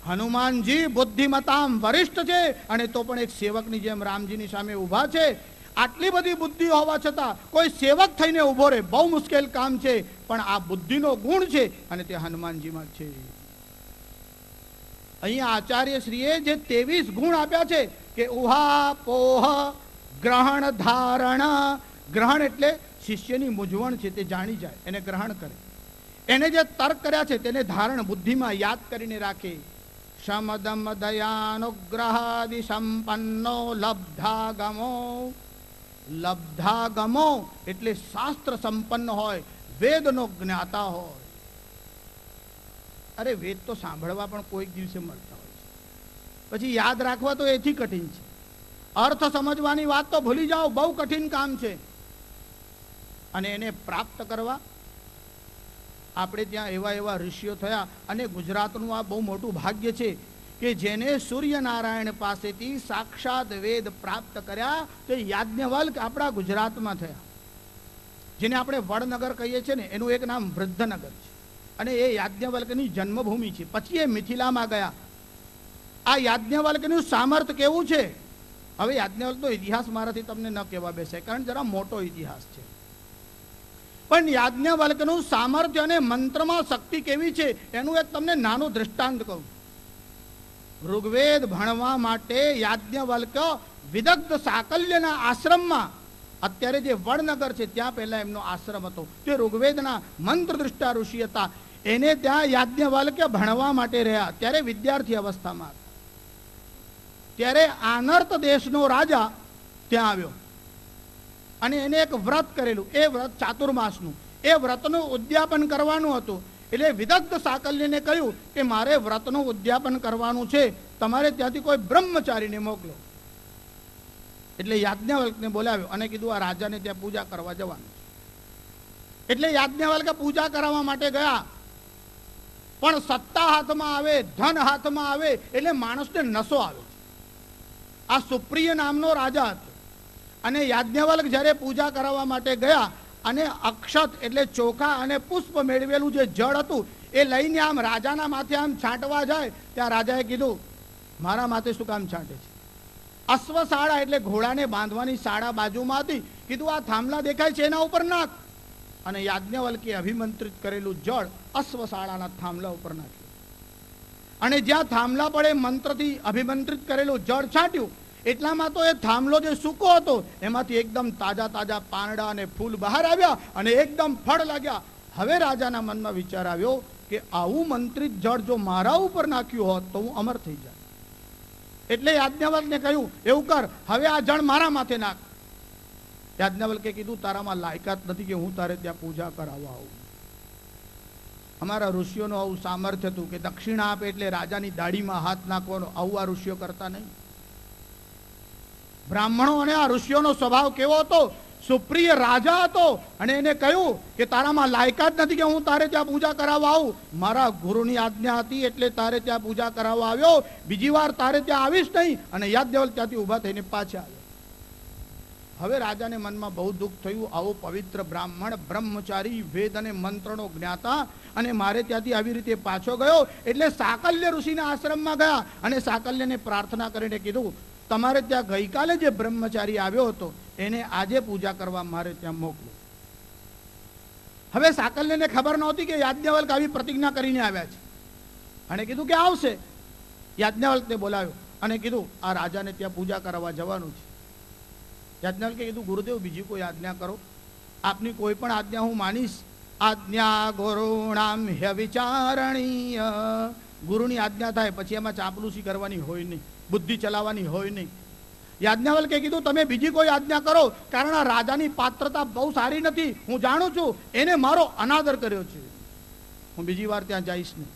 હનુમાનજી બુદ્ધિમતામ વરિષ્ઠ છે અને તો પણ એક સેવકની જેમ રામજીની સામે ઊભા છે. આટલી બધી બુદ્ધિ હોવા છતાં કોઈ સેવક થઈને ઊભો રહે બહુ મુશ્કેલ કામ છે. પણ આ બુદ્ધિનો ગુણ છે અને તે હનુમાનજીમાં છે. અહીંયા આચાર્ય શ્રીએ જે 23 ગુણ આપ્યા છે કે ઉહા પોહ ગ્રહણ ધારણ. ગ્રહણ એટલે શિષ્યની મૂંઝવણ છે તે જાણી જાય, એને ગ્રહણ કરે. એને જે તર્ક કર્યા છે તેને ધારણ, બુદ્ધિમાં યાદ કરીને રાખે. શમદમ દયાનુગ્રહાદિ સંપન્નો લબ્ધાગમો. લબ્ધાગમો એટલે શાસ્ત્ર સંપન્ન હોય, વેદનો જ્ઞાતા હોય. અરે વેદ તો સાંભળવા પણ કોઈક દિવસે મળતા હોય છે, પછી યાદ રાખવા તો એથી કઠિન છે. અર્થ સમજવાની વાત તો ભૂલી જાઓ, બહુ કઠિન કામ છે. અને એને પ્રાપ્ત કરવા આપણે ત્યાં એવા એવા ઋષિઓ થયા. અને ગુજરાતનું આ બહુ મોટું ભાગ્ય છે કે જેને સૂર્યનારાયણ પાસેથી સાક્ષાત વેદ પ્રાપ્ત કર્યા તે યાજ્ઞવલ્ક આપણા ગુજરાતમાં થયા. જેને આપણે વડનગર કહીએ છીએ ને એનું એક નામ વૃદ્ધનગર છે અને એ યાજ્ઞવલ્કની જન્મભૂમિ છે. પછી એ મિથિલામાં ગયા. આ યાજ્ઞવલ્કનું સામર્થ્ય કેવું છે? હવે યાજ્ઞવલ્કનો ઇતિહાસ મારાથી તમને ન કહેવા બેસે, કારણ જરા મોટો ઇતિહાસ છે. પણ યાજ્ઞવલ્કનું સામર્થ્ય અને મંત્રમાં શક્તિ કેવી છે એનું એક તમને નાનું દૃષ્ટાંત કહું. ઋગ્વેદ ભણવા માટે યાજ્ઞવલ્ક વિદગ્ધ સાકલ્યના આશ્રમમાં, અત્યારે જે વડનગર છે ત્યાં પહેલા એમનો આશ્રમ હતો, તે ઋગ્વેદના મંત્રદૃષ્ટા ઋષિ હતા. એને ત્યાં યાજ્ઞવલ્ક ભણવા માટે રહ્યા. ત્યારે વિદ્યાર્થી અવસ્થામાં હતા. ત્યારે આનર્ત દેશનો રાજા ત્યાં આવ્યો અને એને એક વ્રત કરેલું. એ વ્રત ચાતુર્માસનું, એ વ્રતનું ઉદ્યાપન કરવાનું હતું. એટલે વિદગ્ધ સાકલ્યને કહ્યું કે મારે વ્રતનું ઉદ્યાપન કરવાનું છે, તમારે ત્યાંથી કોઈ બ્રહ્મચારીને મોકલો. એટલે યાજ્ઞવલ્કને બોલાવ્યો અને કીધું આ રાજાને ત્યાં પૂજા કરવા જવાનું. એટલે યાજ્ઞવલ્કે પૂજા કરાવવા માટે ગયા. પણ સત્તા હાથમાં આવે, ધન હાથમાં આવે એટલે માણસને નશો આવે છે. આ સુપ્રિય નામનો રાજા હતો અને યાજ્ઞવલ્ક જ્યારે પૂજા કરાવવા માટે ગયા અને અક્ષત એટલે ચોખા અને પુષ્પ મેળવેલું જે જળ હતું એ લઈને આમ રાજાના માથે આમ છાંટવા જાય, ત્યાં રાજાએ કીધું મારા માથે શું કામ છાંટે છે? અશ્વશાળા એટલે ઘોડાને બાંધવાની શાળા બાજુમાં હતી. કીધું આ થાંભલા દેખાય છે એના ઉપર નાખ. અને યાજ્ઞવલ્કે અભિમંત્રિત કરેલું જળ અશ્વશાળાના થાંભલા ઉપર નાખ્યું. અને જ્યાં થાંભલા પડે મંત્રથી અભિમંત્રિત કરેલું જળ છાંટ્યું એટલામાં તો એ થાંભલો જે સૂકો હતો એમાંથી એકદમ તાજા તાજા પાંદડા અને ફૂલ બહાર આવ્યા અને એકદમ ફળ લાગ્યા. હવે રાજાના મનમાં વિચાર આવ્યો કે આવું મંત્રિત જળ જો મારા ઉપર નાખ્યું હોત તો હું અમર થઈ જાય. એટલે યાજ્ઞવલ્કને કહ્યું એવું કર, હવે આ જળ મારા માથે નાખ. યાજ્ઞવલ્કે કીધું તારામાં લાયકાત નથી કે હું તારે ત્યાં પૂજા કરાવવા આવું. અમારા ઋષિઓનું આવું સામર્થ્ય હતું કે દક્ષિણા આપે એટલે રાજાની દાઢીમાં હાથ નાખવાનો. આવું આ ઋષિઓ કરતા નહીં. બ્રાહ્મણો અને આ ઋષિઓનો સ્વભાવ કેવો હતો? સુપ્રિય રાજા હતો અને એને કહ્યું કે તારામાં લાયકાત નથી કે હું તારે ત્યાં પૂજા કરાવવા આવું. મારા ગુરુની આજ્ઞા હતી એટલે તારે ત્યાં પૂજા કરાવવા આવ્યો, બીજી વાર તારે ત્યાં આવીશ નહીં. અને યાજ્ઞવલ્ક ત્યાંથી ઊભા થઈને પાછા આવ્યા. હવે રાજાને મનમાં બહુ દુઃખ થયું. આવો પવિત્ર બ્રાહ્મણ, બ્રહ્મચારી, વેદ અને મંત્રનો જ્ઞાતા અને મારે ત્યાંથી આવી રીતે પાછો ગયો. એટલે સાકલ્ય ઋષિના આશ્રમમાં ગયા અને સાકલ્યને પ્રાર્થના કરીને કીધું તમારે ત્યાં ગઈકાલે જે બ્રહ્મચારી આવ્યો હતો એને આજે પૂજા કરવા મારે ત્યાં મોકલો. હવે સાકલ્યને ખબર નહોતી કે યાજ્ઞવલ્ક આવી પ્રતિજ્ઞા કરીને આવ્યા છે. અને કીધું કે આવશે. યાજ્ઞવલ્કને બોલાવ્યો અને કીધું આ રાજાને ત્યાં પૂજા કરવા જવાનું છે. યાજ્ઞવલ્કે કીધું ગુરુદેવ બીજી કોઈ આજ્ઞા કરો, આપની કોઈ પણ આજ્ઞા હું માનીશ. આજ્ઞા ગુરુણામ હ્યવિચારણીય. ગુરુની આજ્ઞા થાય પછી એમાં ચાપલુસી કરવાની હોય નહીં, બુદ્ધિ ચલાવવાની હોય નહીં. યાજ્ઞવલ્કે કીધું તમે બીજી કોઈ આજ્ઞા કરો, કારણ આ રાજાની પાત્રતા બહુ સારી નથી, હું જાણું છું, એને મારો અનાદર કર્યો છે, હું બીજી વાર ત્યાં જઈશ નહીં.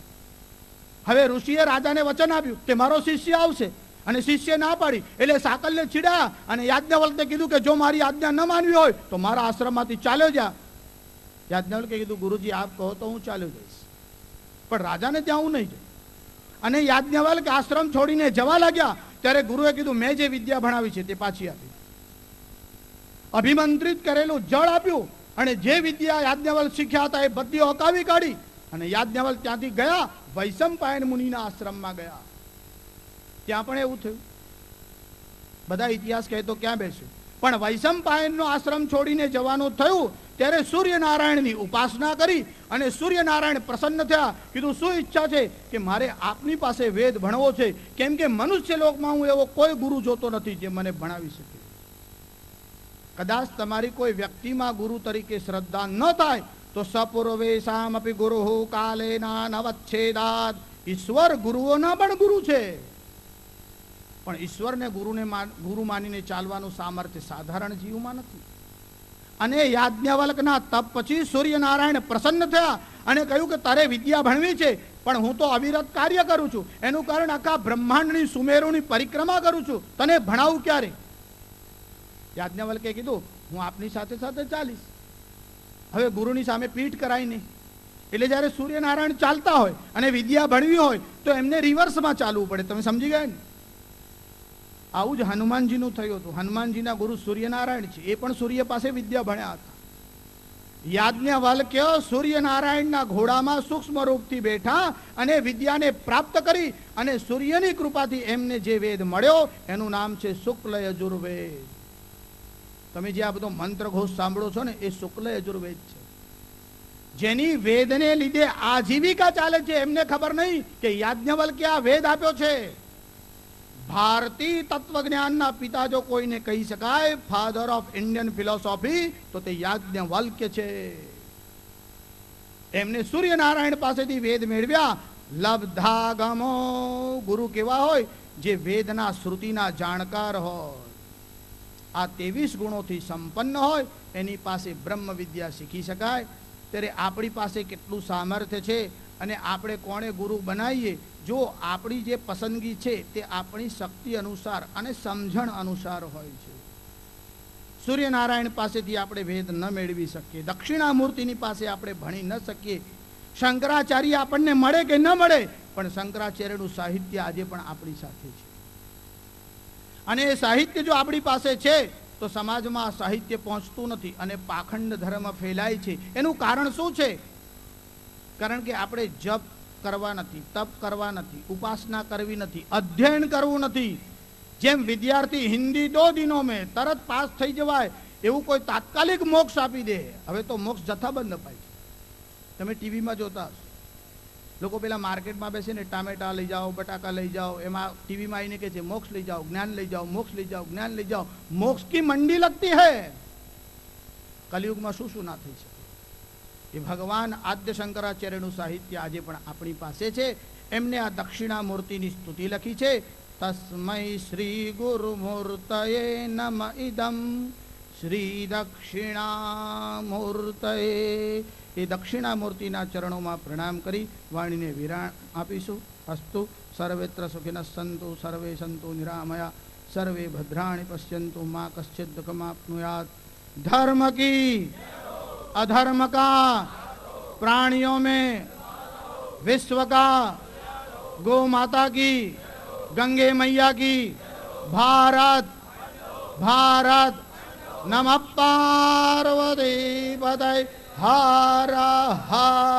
હવે ઋષિએ રાજાને વચન આપ્યું કે મારો શિષ્ય આવશે, અને શિષ્ય ના પાડી એટલે સાકલને છીડ્યા અને યાજ્ઞવલ્કે કીધું કે જો મારી આજ્ઞા ન માનવી હોય તો મારા આશ્રમમાંથી ચાલ્યો જા. યાજ્ઞવલ્કે કીધું ગુરુજી આપ કહો તો હું ચાલ્યો જઈશ, પણ રાજાને ત્યાં હું નહીં જઈશ. અને યાજ્ઞવલ્ક આશ્રમ છોડીને જવા લાગ્યા ત્યારે ગુરુએ કીધું મેં જે વિદ્યા ભણાવી છે તે પાછી આપી. અભિમંત્રિત કરેલું જળ આપ્યું અને જે વિદ્યા યાજ્ઞવલ્ક શીખ્યા હતા એ બધી ઓકાવી કાઢી અને યાજ્ઞવલ્ક ત્યાંથી ગયા, વૈશંપાયન મુનિના આશ્રમમાં ગયા. ત્યાં પણ એવું થયું, બધા ઇતિહાસ કહે તો ક્યાં બેસ્યું, પણ વૈશંપાયનનો આશ્રમ છોડીને જવાનું થયું ત્યારે સૂર્યનારાયણની ઉપાસના કરી અને સૂર્યનારાયણ પ્રસન્ન થયા. કીધું શું ઈચ્છા છે કે મારે આપની પાસે વેદ ભણવો છે, કેમ કે મનુષ્ય લોકમાં હું એવો કોઈ ગુરુ જોતો નથી જે મને ભણાવી શકે. કદાચ તમારી કોઈ વ્યક્તિમાં ગુરુ તરીકે શ્રદ્ધા ન થાય તો સપૂર્વેશામ અપી ગુરુ કાલેના નવચ્છેદાત. ઈશ્વર ગુરુઓના પણ ગુરુ છે, પણ ઈશ્વરને ગુરુ માનીને ચાલવાનું સામર્થ્ય સાધારણ જીવમાં નથી. અને યાજ્ઞવલ્કના તપ પછી સૂર્યનારાયણ પ્રસન્ન થયા અને કહ્યું કે તારે વિદ્યા ભણવી છે, પણ હું તો અવિરત કાર્ય કરું છું, એનું કારણ આખા બ્રહ્માંડની સુમેરુની પરિક્રમા કરું છું, તને ભણાવું ક્યારે? યાજ્ઞવલ્કે કીધું હું આપની સાથે સાથે ચાલીશ. હવે ગુરુની સામે પીઠ કરાય નહીં, એટલે જ્યારે સૂર્યનારાયણ ચાલતા હોય અને વિદ્યા ભણવી હોય તો એમને રિવર્સમાં ચાલવું પડે. તમે સમજી ગયા ને? આવું જ હનુમાનજીનું થયું હતું. હનુમાનજીના ગુરુ સૂર્યનારાયણ છે, એ પણ સૂર્ય પાસે વિદ્યા ભણ્યા હતા. યાજ્ઞવલ્ક્ય સૂર્યનારાયણના ઘોડામાં સૂક્ષ્મ રૂપથી બેઠા અને વિદ્યાને પ્રાપ્ત કરી અને સૂર્યની કૃપાથી એમને જે વેદ મળ્યો એનું નામ છે શુક્લ યજુર્વેદ. તમે જે આ બધો મંત્ર ઘોષ સાંભળો છો ને એ શુક્લ યજુર્વેદ છે. જેની વેદને લીધે આજીવિકા ચાલે છે એમને ખબર નહીં કે યાજ્ઞવલ્કે આ વેદ આપ્યો છે. ભારતીય તત્વજ્ઞાનના પિતા જો કોઈને કહી શકાય, ફાધર ઓફ ઇન્ડિયન ફિલોસોફી, તો તે યાજ્ઞવલ્ક્ય છે. એમને સૂર્યનારાયણ પાસેથી વેદ મેળવ્યા. લબ્ધાગમો ગુરુ કેવા હોય? જે વેદના શ્રુતિના જાણકાર હોય, આ 23 ગુણોથી સંપન્ન હોય, એની પાસે બ્રહ્મ વિદ્યા શીખી શકાય. ત્યારે આપણી પાસે કેટલું સામર્થ્ય છે અને આપણે કોણે ગુરુ બનાવીએ? જો આપણી જે પસંદગી છે તે આપણી શક્તિ અનુસાર અને સમજણ અનુસાર હોય છે. સૂર્યનારાયણ પાસેથી આપણે વેદ ન મેળવી શકીએ, દક્ષિણામૂર્તિની પાસે આપણે ભણી ન શકીએ, શંકરાચાર્ય આપણને મળે કે ન મળે, પણ શંકરાચાર્યનું સાહિત્ય આજે પણ આપણી સાથે છે. અને એ સાહિત્ય જો આપણી પાસે છે તો સમાજમાં સાહિત્ય પહોંચતું નથી અને પાખંડ ધર્મ ફેલાય છે. એનું કારણ શું છે? કારણ કે આપણે જપ કરવા નથી, તપ કરવા નથી, ઉપાસના કરવી નથી, અધ્યયન કરવું નથી. જેમ વિદ્યાર્થી હિન્દી 2 દિનો મેં તરત પાસ થઈ જવાય એવું કોઈ તાત્કાલિક મોક્ષ આપી દે. હવે તો મોક્ષ જથ્થાબંધ અપાય છે. તમે ટીવીમાં જોતા હશો, લોકો પેલા માર્કેટમાં બેસીને ટામેટા લઈ જાઓ, બટાકા લઈ જાઓ, એમાં ટીવીમાં આવીને કહે છે મોક્ષ લઈ જાઓ, જ્ઞાન લઈ જાઓ, મોક્ષ લઈ જાઓ, જ્ઞાન લઈ જાઓ. મોક્ષ કી મંડી લગતી હૈ. કલયુગમાં શું શું ના થઈ શકે? એ ભગવાન આદ્ય શંકરાચાર્યનું સાહિત્ય આજે પણ આપણી પાસે છે. એમને આ દક્ષિણામૂર્તિની સ્તુતિ લખી છે. તસ્મૈ શ્રી ગુરુમૂર્તયે નમ ઇદમ શ્રી દક્ષિણામૂર્તયે. એ દક્ષિણામૂર્તિના ચરણોમાં પ્રણામ કરી વાણીને વિરામ આપીશું. અસ્તુ સર્વેત્ર સુખિનઃ સંતુ સર્વે સંતુ નિરામયા સર્વે ભદ્રાણિ પશ્યन्तु મા કશ્ચિદ દુઃખમાપ્નુયાત. धर्म की अधर्म का प्राणियों में, विश्व का, गौ माता की, गंगे मैया की, भारत भारत. नमः पार्वती पतये हर हर